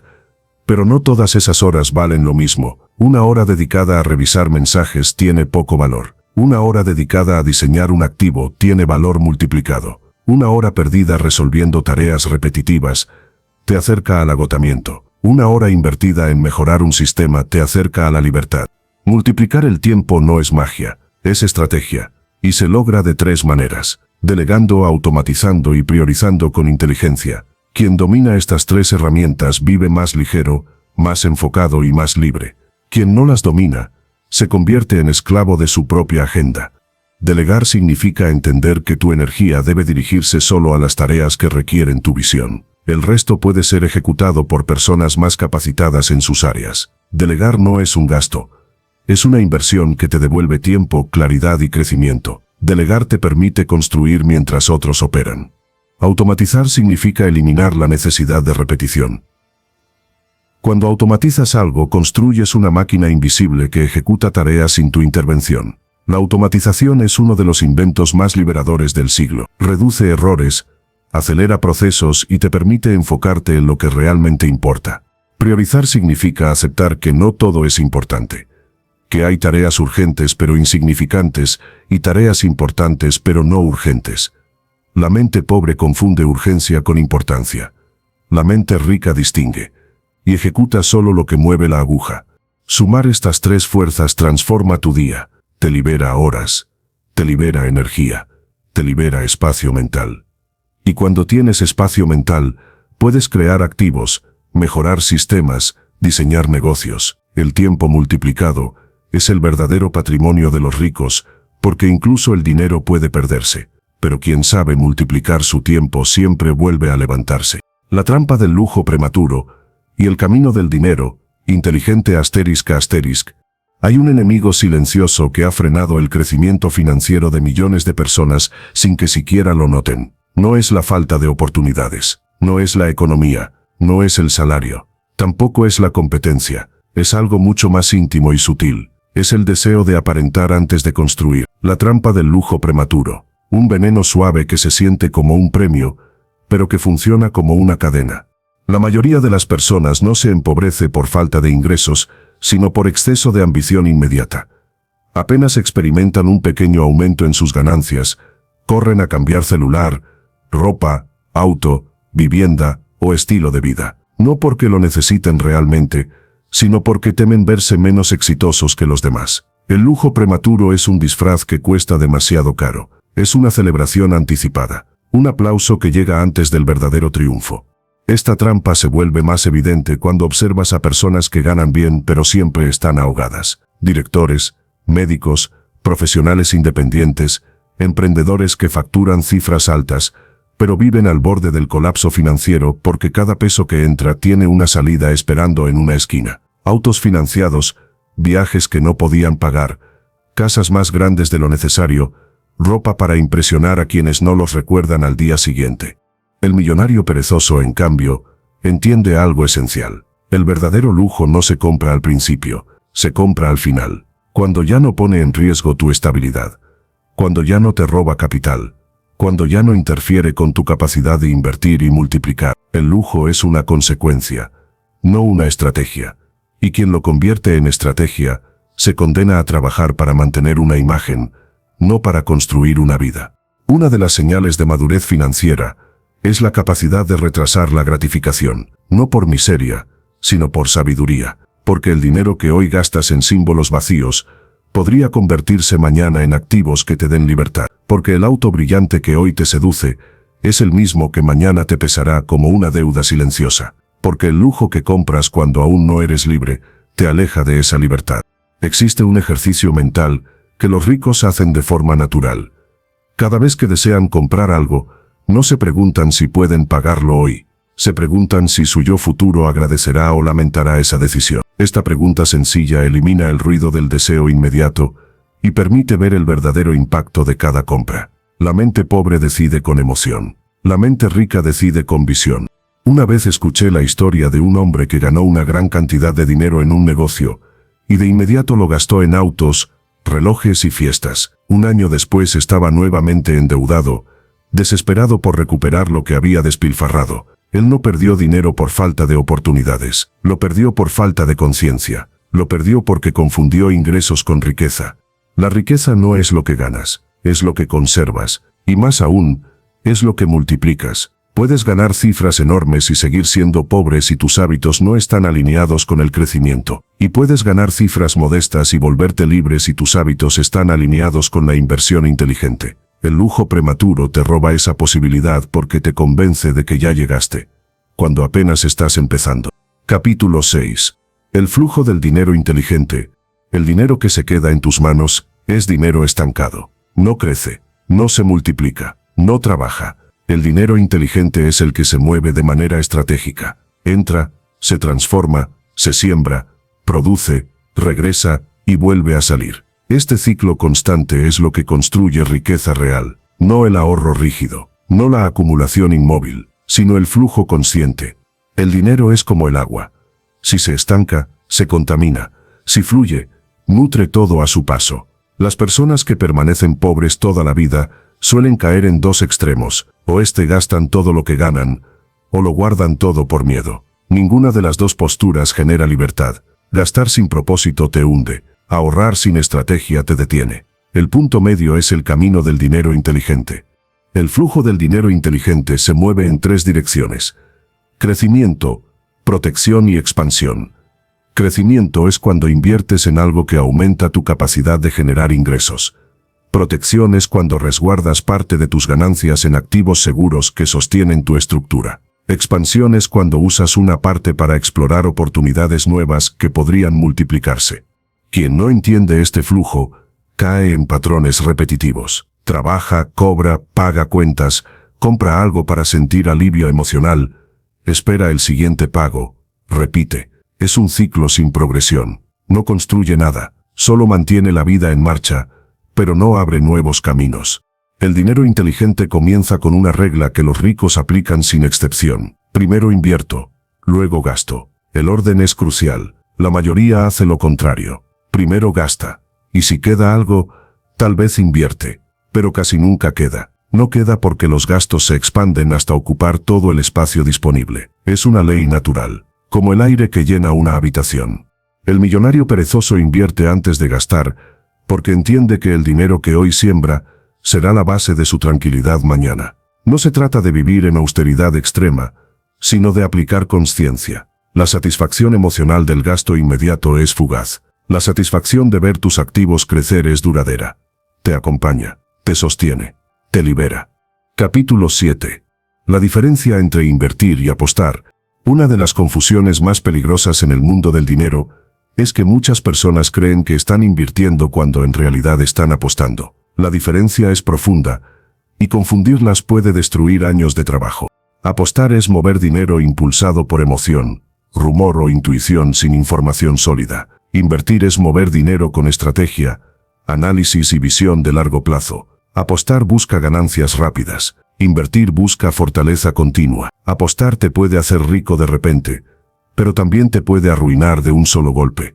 Speaker 1: pero no todas esas horas valen lo mismo. Una hora dedicada a revisar mensajes tiene poco valor. Una hora dedicada a diseñar un activo tiene valor multiplicado. Una hora perdida resolviendo tareas repetitivas te acerca al agotamiento. Una hora invertida en mejorar un sistema te acerca a la libertad. Multiplicar el tiempo no es magia, es estrategia, y se logra de 3 maneras: delegando, automatizando y priorizando con inteligencia. Quien domina estas 3 herramientas vive más ligero, más enfocado y más libre. Quien no las domina, se convierte en esclavo de su propia agenda. Delegar significa entender que tu energía debe dirigirse solo a las tareas que requieren tu visión. El resto puede ser ejecutado por personas más capacitadas en sus áreas. Delegar no es un gasto. Es una inversión que te devuelve tiempo, claridad y crecimiento. Delegar te permite construir mientras otros operan. Automatizar significa eliminar la necesidad de repetición. Cuando automatizas algo, construyes una máquina invisible que ejecuta tareas sin tu intervención. La automatización es uno de los inventos más liberadores del siglo. Reduce errores, acelera procesos y te permite enfocarte en lo que realmente importa. Priorizar significa aceptar que no todo es importante, que hay tareas urgentes pero insignificantes y tareas importantes pero no urgentes. La mente pobre confunde urgencia con importancia. La mente rica distingue y ejecuta solo lo que mueve la aguja. Sumar estas 3 fuerzas transforma tu día. Te libera horas, te libera energía, te libera espacio mental. Y cuando tienes espacio mental, puedes crear activos, mejorar sistemas, diseñar negocios. El tiempo multiplicado es el verdadero patrimonio de los ricos, porque incluso el dinero puede perderse. Pero quien sabe multiplicar su tiempo siempre vuelve a levantarse. La trampa del lujo prematuro y el camino del dinero, inteligente ***. Hay un enemigo silencioso que ha frenado el crecimiento financiero de millones de personas sin que siquiera lo noten. No es la falta de oportunidades, no es la economía, no es el salario, tampoco es la competencia, es algo mucho más íntimo y sutil. Es el deseo de aparentar antes de construir. La trampa del lujo prematuro. Un veneno suave que se siente como un premio, pero que funciona como una cadena. La mayoría de las personas no se empobrece por falta de ingresos, sino por exceso de ambición inmediata. Apenas experimentan un pequeño aumento en sus ganancias, corren a cambiar celular, ropa, auto, vivienda o estilo de vida. No porque lo necesiten realmente, sino porque temen verse menos exitosos que los demás. El lujo prematuro es un disfraz que cuesta demasiado caro. Es una celebración anticipada, un aplauso que llega antes del verdadero triunfo. Esta trampa se vuelve más evidente cuando observas a personas que ganan bien pero siempre están ahogadas. Directores, médicos, profesionales independientes, emprendedores que facturan cifras altas, pero viven al borde del colapso financiero porque cada peso que entra tiene una salida esperando en una esquina. Autos financiados, viajes que no podían pagar, casas más grandes de lo necesario, ropa para impresionar a quienes no los recuerdan al día siguiente. El millonario perezoso, en cambio, entiende algo esencial. El verdadero lujo no se compra al principio, se compra al final. Cuando ya no pone en riesgo tu estabilidad. Cuando ya no te roba capital. Cuando ya no interfiere con tu capacidad de invertir y multiplicar. El lujo es una consecuencia, no una estrategia. Y quien lo convierte en estrategia, se condena a trabajar para mantener una imagen, no para construir una vida. Una de las señales de madurez financiera es la capacidad de retrasar la gratificación, no por miseria, sino por sabiduría. porque el dinero que hoy gastas en símbolos vacíos podría convertirse mañana en activos que te den libertad, porque el auto brillante que hoy te seduce es el mismo que mañana te pesará como una deuda silenciosa, porque el lujo que compras cuando aún no eres libre te aleja de esa libertad. Existe un ejercicio mental que los ricos hacen de forma natural. Cada vez que desean comprar algo, no se preguntan si pueden pagarlo hoy. Se preguntan si su yo futuro agradecerá o lamentará esa decisión. Esta pregunta sencilla elimina el ruido del deseo inmediato y permite ver el verdadero impacto de cada compra. La mente pobre decide con emoción. La mente rica decide con visión. Una vez escuché la historia de un hombre que ganó una gran cantidad de dinero en un negocio y de inmediato lo gastó en autos, relojes y fiestas. Un año después estaba nuevamente endeudado, desesperado por recuperar lo que había despilfarrado. Él no perdió dinero por falta de oportunidades, lo perdió por falta de conciencia, lo perdió porque confundió ingresos con riqueza. La riqueza no es lo que ganas, es lo que conservas, y más aún, es lo que multiplicas. Puedes ganar cifras enormes y seguir siendo pobre si tus hábitos no están alineados con el crecimiento, y puedes ganar cifras modestas y volverte libre si tus hábitos están alineados con la inversión inteligente. El lujo prematuro te roba esa posibilidad porque te convence de que ya llegaste, cuando apenas estás empezando. Capítulo 6. El flujo del dinero inteligente. El dinero que se queda en tus manos es dinero estancado. No crece, no se multiplica, no trabaja. El dinero inteligente es el que se mueve de manera estratégica. Entra, se transforma, se siembra, produce, regresa y vuelve a salir. Este ciclo constante es lo que construye riqueza real, no el ahorro rígido, no la acumulación inmóvil, sino el flujo consciente. El dinero es como el agua. Si se estanca, se contamina. Si fluye, nutre todo a su paso. Las personas que permanecen pobres toda la vida suelen caer en dos extremos: o gastan todo lo que ganan, o lo guardan todo por miedo. Ninguna de las dos posturas genera libertad. Gastar sin propósito te hunde. Ahorrar sin estrategia te detiene. El punto medio es el camino del dinero inteligente. El flujo del dinero inteligente se mueve en tres direcciones: crecimiento, protección y expansión. Crecimiento es cuando inviertes en algo que aumenta tu capacidad de generar ingresos. Protección es cuando resguardas parte de tus ganancias en activos seguros que sostienen tu estructura. Expansión es cuando usas una parte para explorar oportunidades nuevas que podrían multiplicarse. Quien no entiende este flujo, cae en patrones repetitivos. Trabaja, cobra, paga cuentas, compra algo para sentir alivio emocional, espera el siguiente pago, repite. Es un ciclo sin progresión. No construye nada, solo mantiene la vida en marcha, pero no abre nuevos caminos. El dinero inteligente comienza con una regla que los ricos aplican sin excepción. Primero invierto, luego gasto. El orden es crucial. La mayoría hace lo contrario. Primero gasta, y si queda algo, tal vez invierte, pero casi nunca queda. No queda porque los gastos se expanden hasta ocupar todo el espacio disponible. Es una ley natural, como el aire que llena una habitación. El millonario perezoso invierte antes de gastar, porque entiende que el dinero que hoy siembra será la base de su tranquilidad mañana. No se trata de vivir en austeridad extrema, sino de aplicar conciencia. La satisfacción emocional del gasto inmediato es fugaz. La satisfacción de ver tus activos crecer es duradera. Te acompaña, te sostiene, te libera. Capítulo 7. La diferencia entre invertir y apostar. Una de las confusiones más peligrosas en el mundo del dinero es que muchas personas creen que están invirtiendo cuando en realidad están apostando. La diferencia es profunda, y confundirlas puede destruir años de trabajo. Apostar es mover dinero impulsado por emoción, rumor o intuición sin información sólida. Invertir es mover dinero con estrategia, análisis y visión de largo plazo. Apostar busca ganancias rápidas. Invertir busca fortaleza continua. Apostar te puede hacer rico de repente, pero también te puede arruinar de un solo golpe.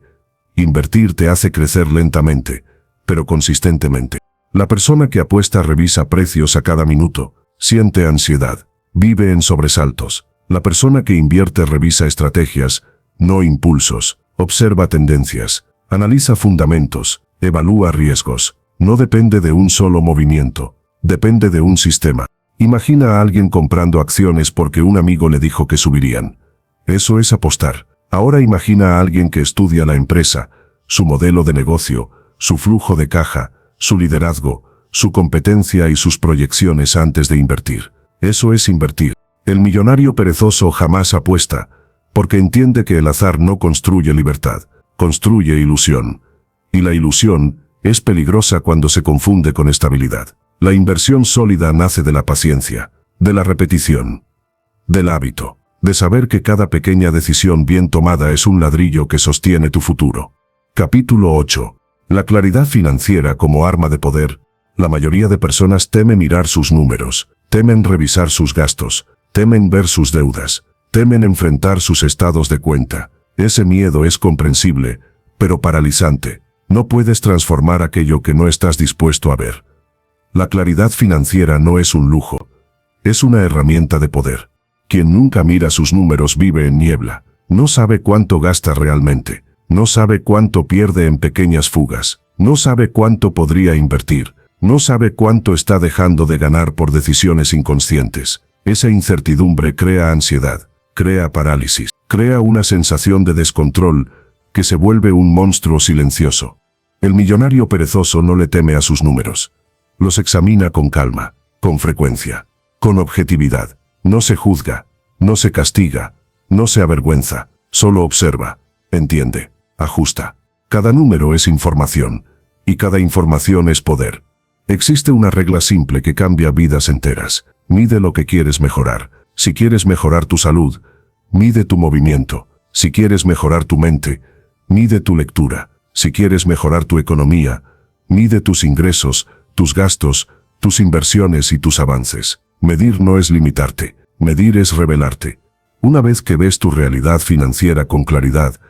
Speaker 1: Invertir te hace crecer lentamente, pero consistentemente. La persona que apuesta revisa precios a cada minuto, siente ansiedad, vive en sobresaltos. La persona que invierte revisa estrategias, no impulsos. Observa tendencias, analiza fundamentos, evalúa riesgos. No depende de un solo movimiento, depende de un sistema. Imagina a alguien comprando acciones porque un amigo le dijo que subirían. Eso es apostar. Ahora imagina a alguien que estudia la empresa, su modelo de negocio, su flujo de caja, su liderazgo, su competencia y sus proyecciones antes de invertir. Eso es invertir. El millonario perezoso jamás apuesta, porque entiende que el azar no construye libertad, construye ilusión. Y la ilusión es peligrosa cuando se confunde con estabilidad. La inversión sólida nace de la paciencia, de la repetición, del hábito, de saber que cada pequeña decisión bien tomada es un ladrillo que sostiene tu futuro. Capítulo 8. La claridad financiera como arma de poder. La mayoría de personas teme mirar sus números, temen revisar sus gastos, temen ver sus deudas, temen enfrentar sus estados de cuenta. Ese miedo es comprensible, pero paralizante. No puedes transformar aquello que no estás dispuesto a ver. La claridad financiera no es un lujo, es una herramienta de poder. Quien nunca mira sus números vive en niebla, no sabe cuánto gasta realmente, no sabe cuánto pierde en pequeñas fugas, no sabe cuánto podría invertir, no sabe cuánto está dejando de ganar por decisiones inconscientes. Esa incertidumbre crea ansiedad, crea parálisis, crea una sensación de descontrol que se vuelve un monstruo silencioso. El millonario perezoso no le teme a sus números. Los examina con calma, con frecuencia, con objetividad. No se juzga, no se castiga, no se avergüenza, solo observa, entiende, ajusta. Cada número es información, y cada información es poder. Existe una regla simple que cambia vidas enteras. Mide lo que quieres mejorar. Si quieres mejorar tu salud, mide tu movimiento. Si quieres mejorar tu mente, mide tu lectura. Si quieres mejorar tu economía, mide tus ingresos, tus gastos, tus inversiones y tus avances. Medir no es limitarte, medir es revelarte. Una vez que ves tu realidad financiera con claridad,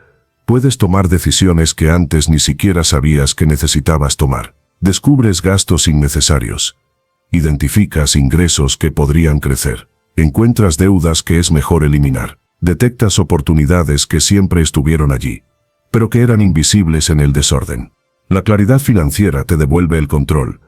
Speaker 1: puedes tomar decisiones que antes ni siquiera sabías que necesitabas tomar. Descubres gastos innecesarios. Identificas ingresos que podrían crecer. Encuentras deudas que es mejor eliminar. Detectas oportunidades que siempre estuvieron allí, pero que eran invisibles en el desorden. La claridad financiera te devuelve el control.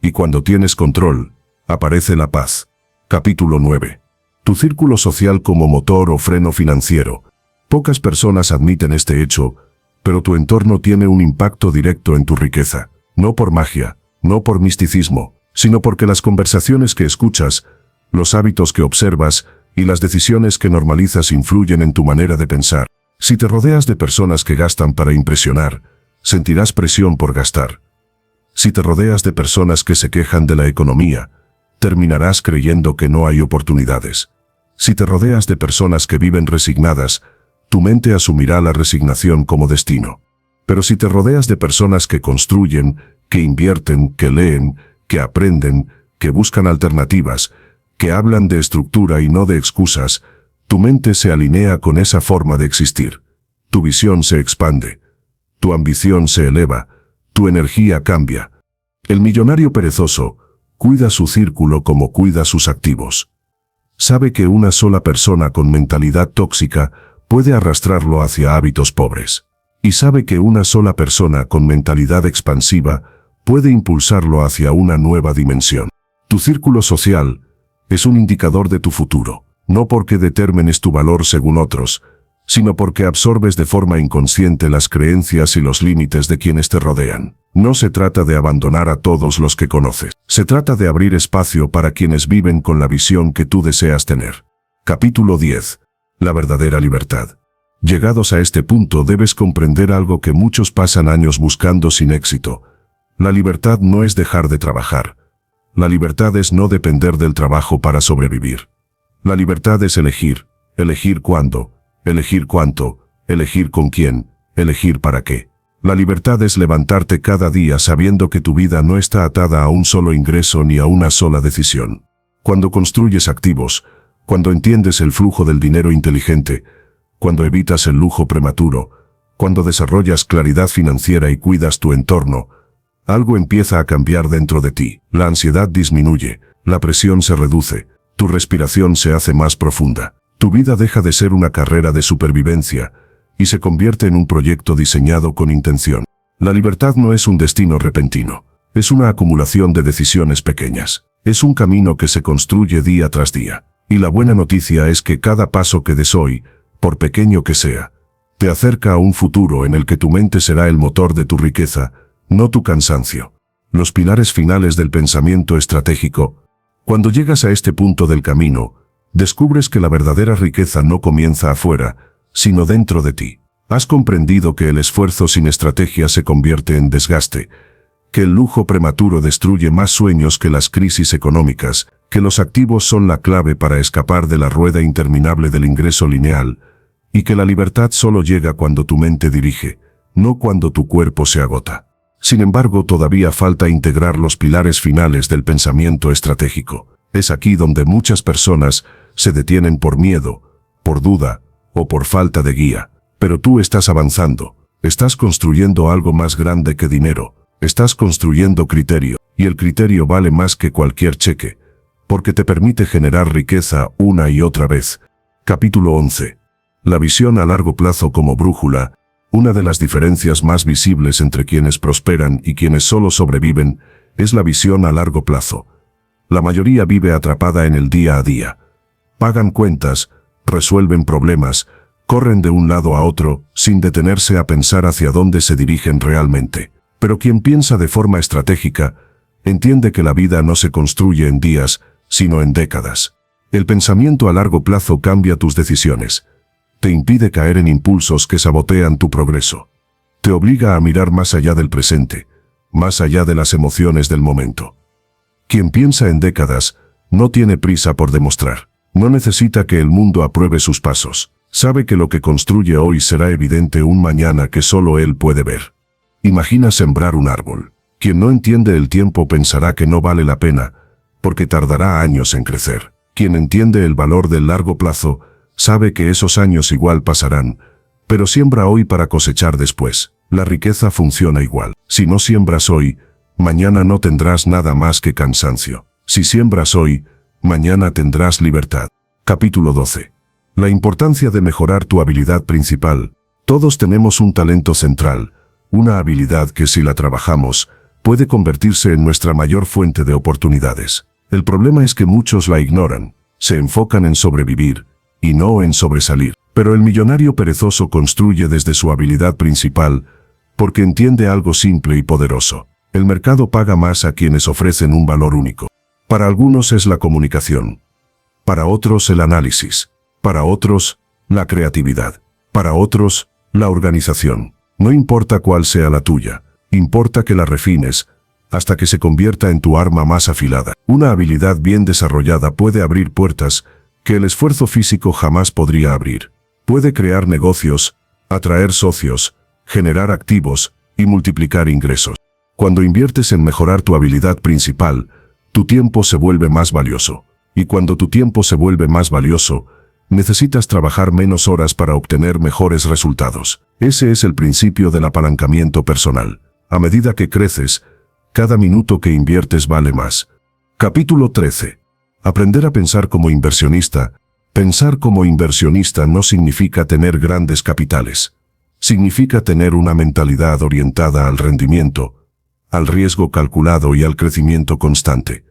Speaker 1: Y cuando tienes control, aparece la paz. Capítulo 9. Tu círculo social como motor o freno financiero. Pocas personas admiten este hecho, pero tu entorno tiene un impacto directo en tu riqueza. No por magia, no por misticismo, sino porque las conversaciones que escuchas, los hábitos que observas y las decisiones que normalizas influyen en tu manera de pensar. Si te rodeas de personas que gastan para impresionar, sentirás presión por gastar. Si te rodeas de personas que se quejan de la economía, terminarás creyendo que no hay oportunidades. Si te rodeas de personas que viven resignadas, tu mente asumirá la resignación como destino. Pero si te rodeas de personas que construyen, que invierten, que leen, que aprenden, que buscan alternativas, que hablan de estructura y no de excusas, tu mente se alinea con esa forma de existir. Tu visión se expande. Tu ambición se eleva. Tu energía cambia. El millonario perezoso cuida su círculo como cuida sus activos. Sabe que una sola persona con mentalidad tóxica puede arrastrarlo hacia hábitos pobres. Y sabe que una sola persona con mentalidad expansiva puede impulsarlo hacia una nueva dimensión. Tu círculo social es un indicador de tu futuro, no porque determines tu valor según otros, sino porque absorbes de forma inconsciente las creencias y los límites de quienes te rodean. No se trata de abandonar a todos los que conoces. Se trata de abrir espacio para quienes viven con la visión que tú deseas tener. Capítulo 10. La verdadera libertad. Llegados a este punto debes comprender algo que muchos pasan años buscando sin éxito. La libertad no es dejar de trabajar. La libertad es no depender del trabajo para sobrevivir. La libertad es elegir cuándo, elegir cuánto, elegir con quién, elegir para qué. La libertad es levantarte cada día sabiendo que tu vida no está atada a un solo ingreso ni a una sola decisión. Cuando construyes activos, cuando entiendes el flujo del dinero inteligente, cuando evitas el lujo prematuro, cuando desarrollas claridad financiera y cuidas tu entorno, algo empieza a cambiar dentro de ti. La ansiedad disminuye, la presión se reduce, tu respiración se hace más profunda. Tu vida deja de ser una carrera de supervivencia y se convierte en un proyecto diseñado con intención. La libertad no es un destino repentino, es una acumulación de decisiones pequeñas. Es un camino que se construye día tras día. Y la buena noticia es que cada paso que des hoy, por pequeño que sea, Te acerca a un futuro en el que tu mente será el motor de tu riqueza, no tu cansancio. Los pilares finales del pensamiento estratégico. Cuando llegas a este punto del camino, descubres que la verdadera riqueza no comienza afuera, sino dentro de ti. Has comprendido que el esfuerzo sin estrategia se convierte en desgaste, que el lujo prematuro destruye más sueños que las crisis económicas, que los activos son la clave para escapar de la rueda interminable del ingreso lineal, y que la libertad solo llega cuando tu mente dirige, no cuando tu cuerpo se agota. Sin embargo, todavía falta integrar los pilares finales del pensamiento estratégico. Es aquí donde muchas personas se detienen por miedo, por duda o por falta de guía. Pero tú estás avanzando, estás construyendo algo más grande que dinero, estás construyendo criterio, y el criterio vale más que cualquier cheque, porque te permite generar riqueza una y otra vez. Capítulo 11. La visión a largo plazo como brújula. Una de las diferencias más visibles entre quienes prosperan y quienes solo sobreviven es la visión a largo plazo. La mayoría vive atrapada en el día a día. Pagan cuentas, resuelven problemas, corren de un lado a otro, sin detenerse a pensar hacia dónde se dirigen realmente. Pero quien piensa de forma estratégica, entiende que la vida no se construye en días, sino en décadas. El pensamiento a largo plazo cambia tus decisiones. Te impide caer en impulsos que sabotean tu progreso. Te obliga a mirar más allá del presente, más allá de las emociones del momento. Quien piensa en décadas, no tiene prisa por demostrar. No necesita que el mundo apruebe sus pasos. Sabe que lo que construye hoy será evidente un mañana que solo él puede ver. Imagina sembrar un árbol. Quien no entiende el tiempo pensará que no vale la pena, porque tardará años en crecer. Quien entiende el valor del largo plazo, sabe que esos años igual pasarán, pero siembra hoy para cosechar después. La riqueza funciona igual. Si no siembras hoy, mañana no tendrás nada más que cansancio. Si siembras hoy, mañana tendrás libertad. Capítulo 12. La importancia de mejorar tu habilidad principal. Todos tenemos un talento central, una habilidad que si la trabajamos, puede convertirse en nuestra mayor fuente de oportunidades. El problema es que muchos la ignoran, se enfocan en sobrevivir, y no en sobresalir. Pero el millonario perezoso construye desde su habilidad principal, porque entiende algo simple y poderoso. El mercado paga más a quienes ofrecen un valor único. Para algunos es la comunicación, para otros el análisis, para otros, la creatividad, para otros, la organización. No importa cuál sea la tuya, importa que la refines, hasta que se convierta en tu arma más afilada. Una habilidad bien desarrollada puede abrir puertas que el esfuerzo físico jamás podría abrir. Puede crear negocios, atraer socios, generar activos y multiplicar ingresos. Cuando inviertes en mejorar tu habilidad principal, tu tiempo se vuelve más valioso. Y cuando tu tiempo se vuelve más valioso, necesitas trabajar menos horas para obtener mejores resultados. Ese es el principio del apalancamiento personal. A medida que creces, cada minuto que inviertes vale más. Capítulo 13. Aprender a pensar como inversionista. Pensar como inversionista no significa tener grandes capitales. Significa tener una mentalidad orientada al rendimiento, al riesgo calculado y al crecimiento constante.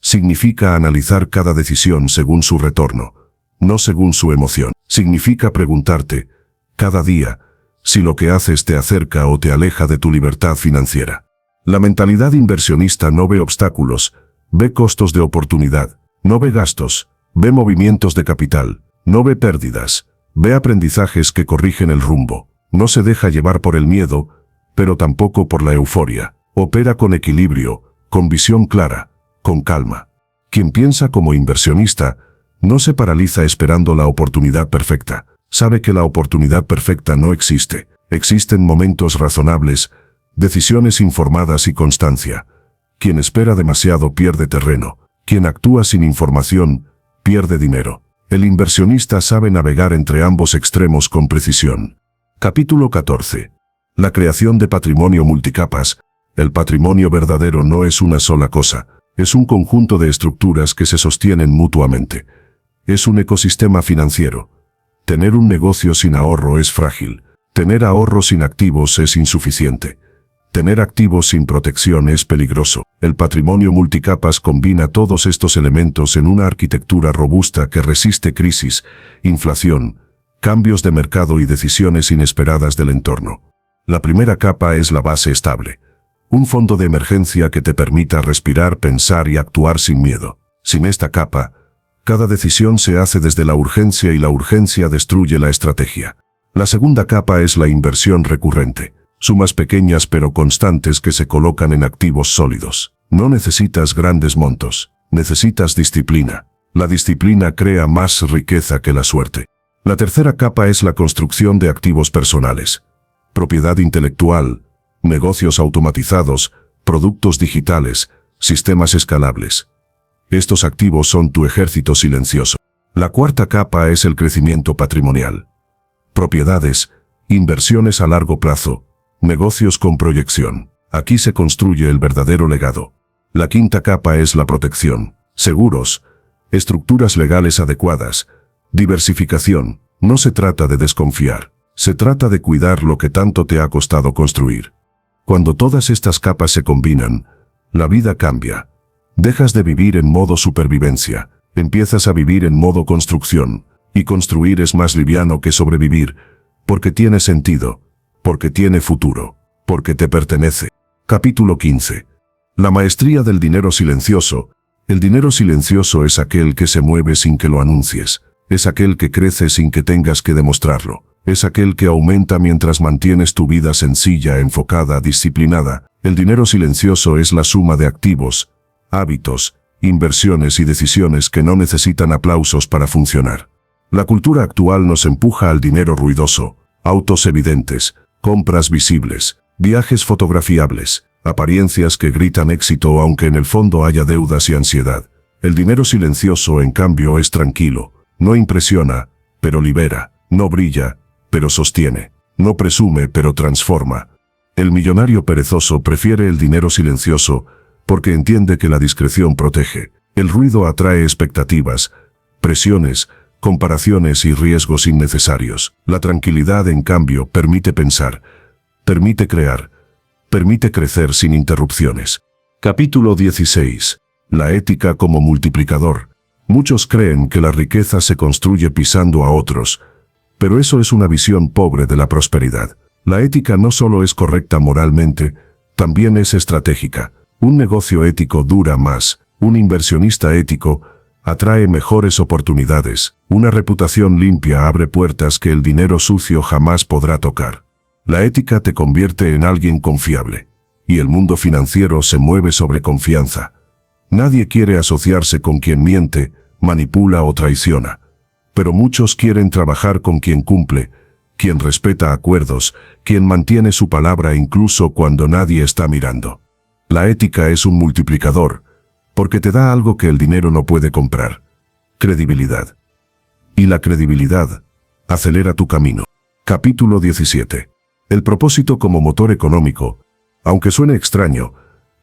Speaker 1: Significa analizar cada decisión según su retorno, no según su emoción. Significa preguntarte, cada día, si lo que haces te acerca o te aleja de tu libertad financiera. La mentalidad inversionista no ve obstáculos, ve costos de oportunidad, no ve gastos, ve movimientos de capital, no ve pérdidas, ve aprendizajes que corrigen el rumbo. No se deja llevar por el miedo, pero tampoco por la euforia. Opera con equilibrio, con visión clara, con calma. Quien piensa como inversionista, no se paraliza esperando la oportunidad perfecta. Sabe que la oportunidad perfecta no existe. Existen momentos razonables, decisiones informadas y constancia. Quien espera demasiado pierde terreno. Quien actúa sin información, pierde dinero. El inversionista sabe navegar entre ambos extremos con precisión. Capítulo 14. La creación de patrimonio multicapas. El patrimonio verdadero no es una sola cosa, es un conjunto de estructuras que se sostienen mutuamente. Es un ecosistema financiero. Tener un negocio sin ahorro es frágil. Tener ahorro sin activos es insuficiente. Tener activos sin protección es peligroso. El patrimonio multicapas combina todos estos elementos en una arquitectura robusta que resiste crisis, inflación, cambios de mercado y decisiones inesperadas del entorno. La primera capa es la base estable. Un fondo de emergencia que te permita respirar, pensar y actuar sin miedo. Sin esta capa, cada decisión se hace desde la urgencia y la urgencia destruye la estrategia. La segunda capa es la inversión recurrente. Sumas pequeñas pero constantes que se colocan en activos sólidos. No necesitas grandes montos, necesitas disciplina. La disciplina crea más riqueza que la suerte. La tercera capa es la construcción de activos personales. Propiedad intelectual, negocios automatizados, productos digitales, sistemas escalables. Estos activos son tu ejército silencioso. La cuarta capa es el crecimiento patrimonial. Propiedades, inversiones a largo plazo, negocios con proyección. Aquí se construye el verdadero legado. La quinta capa es la protección. Seguros, estructuras legales adecuadas, diversificación. No se trata de desconfiar, se trata de cuidar lo que tanto te ha costado construir. Cuando todas estas capas se combinan, la vida cambia. Dejas de vivir en modo supervivencia, empiezas a vivir en modo construcción, y construir es más liviano que sobrevivir, porque tiene sentido, porque tiene futuro, porque te pertenece. Capítulo 15. La maestría del dinero silencioso. El dinero silencioso es aquel que se mueve sin que lo anuncies, es aquel que crece sin que tengas que demostrarlo, es aquel que aumenta mientras mantienes tu vida sencilla, enfocada, disciplinada. El dinero silencioso es la suma de activos, hábitos, inversiones y decisiones que no necesitan aplausos para funcionar. La cultura actual nos empuja al dinero ruidoso, autos evidentes, compras visibles, viajes fotografiables, apariencias que gritan éxito aunque en el fondo haya deudas y ansiedad. El dinero silencioso, en cambio, es tranquilo, no impresiona, pero libera, no brilla, pero sostiene, no presume, pero transforma. El millonario perezoso prefiere el dinero silencioso porque entiende que la discreción protege. El ruido atrae expectativas, presiones, comparaciones y riesgos innecesarios. La tranquilidad, en cambio, permite pensar, permite crear, permite crecer sin interrupciones. Capítulo 16. La ética como multiplicador. Muchos creen que la riqueza se construye pisando a otros, pero eso es una visión pobre de la prosperidad. La ética no solo es correcta moralmente, también es estratégica. Un negocio ético dura más, un inversionista ético atrae mejores oportunidades, una reputación limpia abre puertas que el dinero sucio jamás podrá tocar. La ética te convierte en alguien confiable, y el mundo financiero se mueve sobre confianza. Nadie quiere asociarse con quien miente, manipula o traiciona, pero muchos quieren trabajar con quien cumple, quien respeta acuerdos, quien mantiene su palabra incluso cuando nadie está mirando. La ética es un multiplicador, porque te da algo que el dinero no puede comprar: credibilidad. Y la credibilidad acelera tu camino. Capítulo 17. El propósito como motor económico. Aunque suene extraño,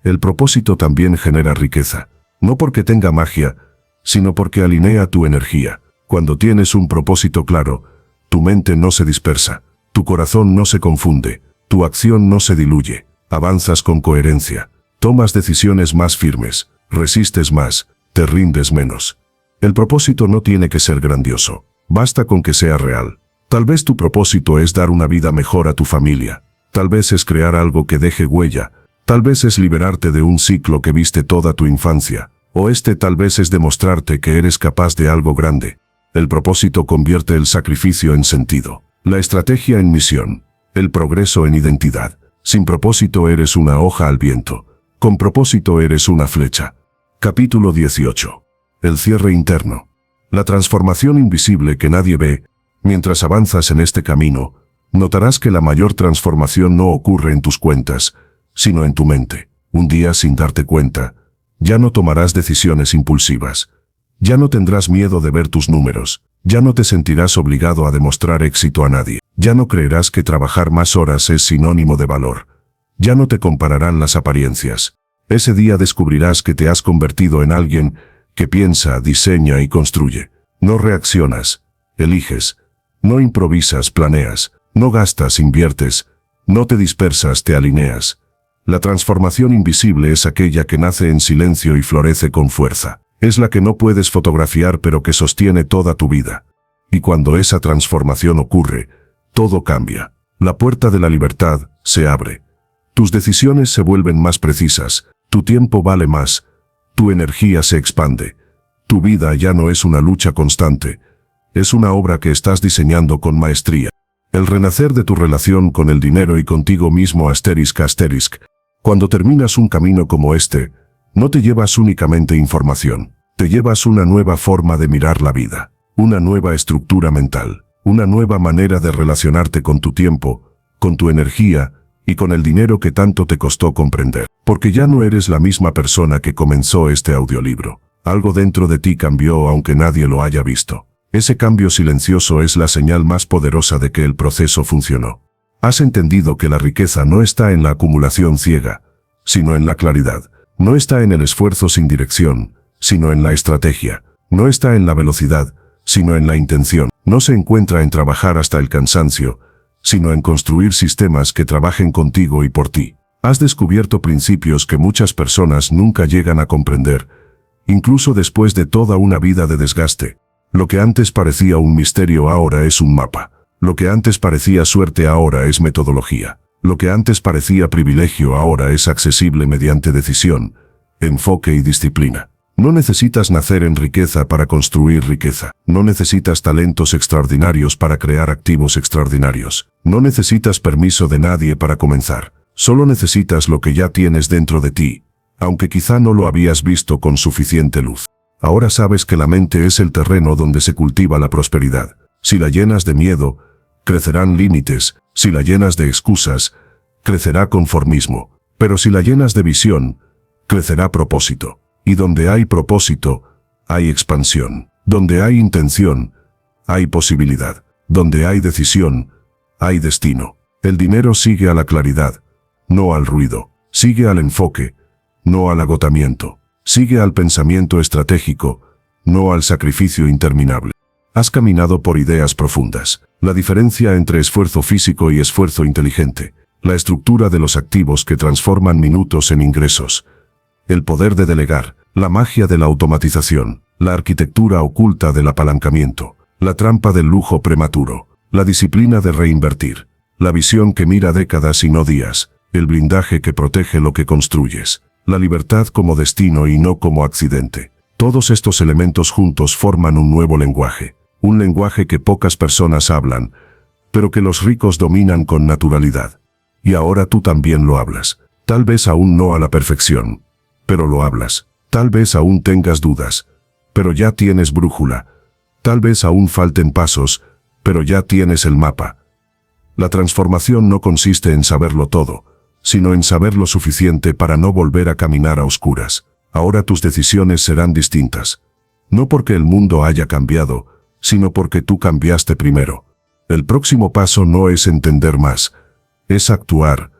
Speaker 1: el propósito también genera riqueza. No porque tenga magia, sino porque alinea tu energía. Cuando tienes un propósito claro, tu mente no se dispersa, tu corazón no se confunde, tu acción no se diluye, avanzas con coherencia, tomas decisiones más firmes, resistes más, te rindes menos. El propósito no tiene que ser grandioso, basta con que sea real. Tal vez tu propósito es dar una vida mejor a tu familia, tal vez es crear algo que deje huella, tal vez es liberarte de un ciclo que viste toda tu infancia, o tal vez es demostrarte que eres capaz de algo grande. El propósito convierte el sacrificio en sentido, la estrategia en misión, el progreso en identidad. Sin propósito eres una hoja al viento, con propósito eres una flecha. Capítulo 18. El cierre interno. La transformación invisible que nadie ve. Mientras avanzas en este camino, notarás que la mayor transformación no ocurre en tus cuentas, sino en tu mente. Un día, sin darte cuenta, ya no tomarás decisiones impulsivas. Ya no tendrás miedo de ver tus números. Ya no te sentirás obligado a demostrar éxito a nadie. Ya no creerás que trabajar más horas es sinónimo de valor. Ya no te compararán las apariencias. Ese día descubrirás que te has convertido en alguien que piensa, diseña y construye. No reaccionas, eliges. No improvisas, planeas. No gastas, inviertes. No te dispersas, te alineas. La transformación invisible es aquella que nace en silencio y florece con fuerza. Es la que no puedes fotografiar pero que sostiene toda tu vida. Y cuando esa transformación ocurre, todo cambia. La puerta de la libertad se abre. Tus decisiones se vuelven más precisas, tu tiempo vale más, tu energía se expande. Tu vida ya no es una lucha constante, es una obra que estás diseñando con maestría. El renacer de tu relación con el dinero y contigo mismo ***. Cuando terminas un camino como este, no te llevas únicamente información, te llevas una nueva forma de mirar la vida, una nueva estructura mental, una nueva manera de relacionarte con tu tiempo, con tu energía y con el dinero que tanto te costó comprender. Porque ya no eres la misma persona que comenzó este audiolibro. Algo dentro de ti cambió aunque nadie lo haya visto. Ese cambio silencioso es la señal más poderosa de que el proceso funcionó. Has entendido que la riqueza no está en la acumulación ciega, sino en la claridad. No está en el esfuerzo sin dirección, sino en la estrategia. No está en la velocidad, sino en la intención. No se encuentra en trabajar hasta el cansancio, sino en construir sistemas que trabajen contigo y por ti. Has descubierto principios que muchas personas nunca llegan a comprender, incluso después de toda una vida de desgaste. Lo que antes parecía un misterio ahora es un mapa. Lo que antes parecía suerte ahora es metodología. Lo que antes parecía privilegio ahora es accesible mediante decisión, enfoque y disciplina. No necesitas nacer en riqueza para construir riqueza. No necesitas talentos extraordinarios para crear activos extraordinarios. No necesitas permiso de nadie para comenzar. Solo necesitas lo que ya tienes dentro de ti, aunque quizá no lo habías visto con suficiente luz. Ahora sabes que la mente es el terreno donde se cultiva la prosperidad. Si la llenas de miedo, crecerán límites. Si la llenas de excusas, crecerá conformismo. Pero si la llenas de visión, crecerá propósito. Y donde hay propósito, hay expansión. Donde hay intención, hay posibilidad. Donde hay decisión, hay destino. El dinero sigue a la claridad, no al ruido. Sigue al enfoque, no al agotamiento. Sigue al pensamiento estratégico, no al sacrificio interminable. Has caminado por ideas profundas. La diferencia entre esfuerzo físico y esfuerzo inteligente. La estructura de los activos que transforman minutos en ingresos. El poder de delegar, la magia de la automatización, la arquitectura oculta del apalancamiento, la trampa del lujo prematuro, la disciplina de reinvertir, la visión que mira décadas y no días, el blindaje que protege lo que construyes, la libertad como destino y no como accidente. Todos estos elementos juntos forman un nuevo lenguaje, un lenguaje que pocas personas hablan, pero que los ricos dominan con naturalidad. Y ahora tú también lo hablas, tal vez aún no a la perfección, pero lo hablas. Tal vez aún tengas dudas, pero ya tienes brújula. Tal vez aún falten pasos, pero ya tienes el mapa. La transformación no consiste en saberlo todo, sino en saber lo suficiente para no volver a caminar a oscuras. Ahora tus decisiones serán distintas. No porque el mundo haya cambiado, sino porque tú cambiaste primero. El próximo paso no es entender más, es actuar.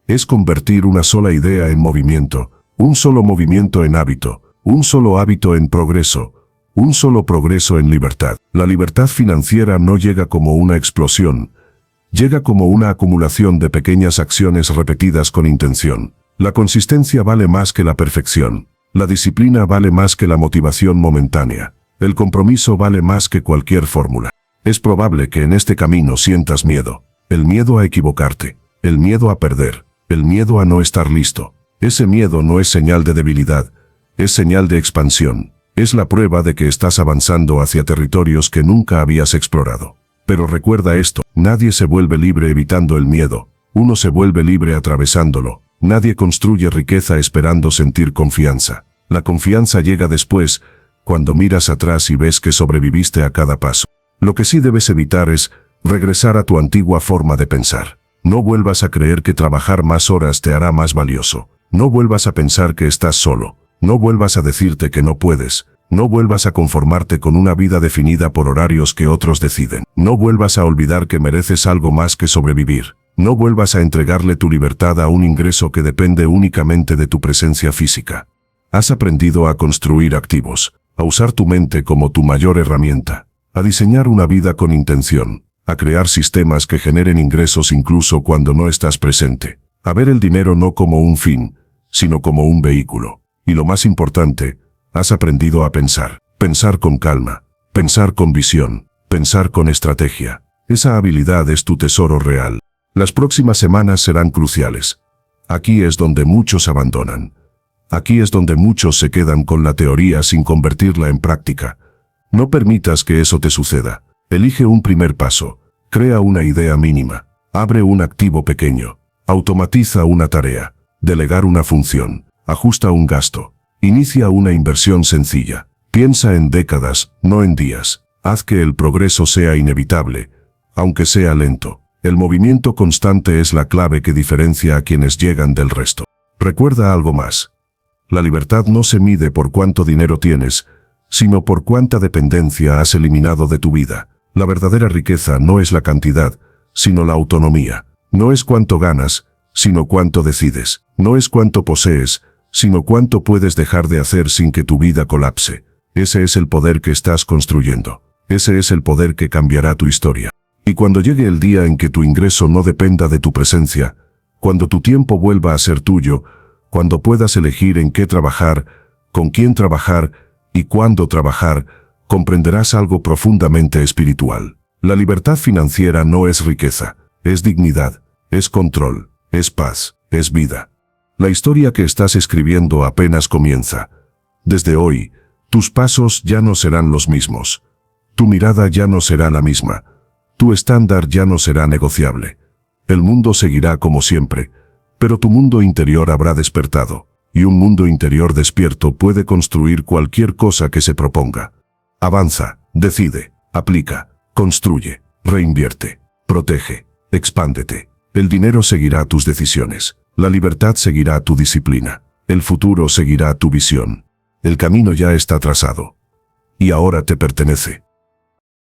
Speaker 1: Es convertir una sola idea en movimiento. Un solo movimiento en hábito, un solo hábito en progreso, un solo progreso en libertad. La libertad financiera no llega como una explosión, llega como una acumulación de pequeñas acciones repetidas con intención. La consistencia vale más que la perfección, la disciplina vale más que la motivación momentánea, el compromiso vale más que cualquier fórmula. Es probable que en este camino sientas miedo, el miedo a equivocarte, el miedo a perder, el miedo a no estar listo. Ese miedo no es señal de debilidad, es señal de expansión. Es la prueba de que estás avanzando hacia territorios que nunca habías explorado. Pero recuerda esto, nadie se vuelve libre evitando el miedo, uno se vuelve libre atravesándolo. Nadie construye riqueza esperando sentir confianza. La confianza llega después, cuando miras atrás y ves que sobreviviste a cada paso. Lo que sí debes evitar es regresar a tu antigua forma de pensar. No vuelvas a creer que trabajar más horas te hará más valioso. No vuelvas a pensar que estás solo. No vuelvas a decirte que no puedes. No vuelvas a conformarte con una vida definida por horarios que otros deciden. No vuelvas a olvidar que mereces algo más que sobrevivir. No vuelvas a entregarle tu libertad a un ingreso que depende únicamente de tu presencia física. Has aprendido a construir activos, a usar tu mente como tu mayor herramienta, a diseñar una vida con intención, a crear sistemas que generen ingresos incluso cuando no estás presente, a ver el dinero no como un fin, sino como un vehículo. Y lo más importante, has aprendido a pensar con calma, pensar con visión, Pensar con estrategia. Esa habilidad es tu tesoro real. Las próximas semanas serán cruciales. Aquí es donde muchos abandonan. Aquí es donde muchos se quedan con la teoría sin convertirla en práctica. No permitas que eso te suceda. Elige un primer paso. Crea una idea mínima. Abre un activo pequeño. Automatiza una tarea. Delegar una función. Ajusta un gasto. Inicia una inversión sencilla. Piensa en décadas, no en días. Haz que el progreso sea inevitable, aunque sea lento. El movimiento constante es la clave que diferencia a quienes llegan del resto. Recuerda algo más. La libertad no se mide por cuánto dinero tienes, sino por cuánta dependencia has eliminado de tu vida. La verdadera riqueza no es la cantidad, sino la autonomía. No es cuánto ganas, sino cuánto decides. No es cuánto posees, sino cuánto puedes dejar de hacer sin que tu vida colapse. Ese es el poder que estás construyendo. Ese es el poder que cambiará tu historia. Y cuando llegue el día en que tu ingreso no dependa de tu presencia, cuando tu tiempo vuelva a ser tuyo, cuando puedas elegir en qué trabajar, con quién trabajar y cuándo trabajar, comprenderás algo profundamente espiritual. La libertad financiera no es riqueza, es dignidad, es control, es paz, es vida. La historia que estás escribiendo apenas comienza. Desde hoy, tus pasos ya no serán los mismos. Tu mirada ya no será la misma. Tu estándar ya no será negociable. El mundo seguirá como siempre, pero tu mundo interior habrá despertado, y un mundo interior despierto puede construir cualquier cosa que se proponga. Avanza, decide, aplica, construye, reinvierte, protege, expándete. El dinero seguirá tus decisiones. La libertad seguirá tu disciplina. El futuro seguirá tu visión. El camino ya está trazado. Y ahora te pertenece.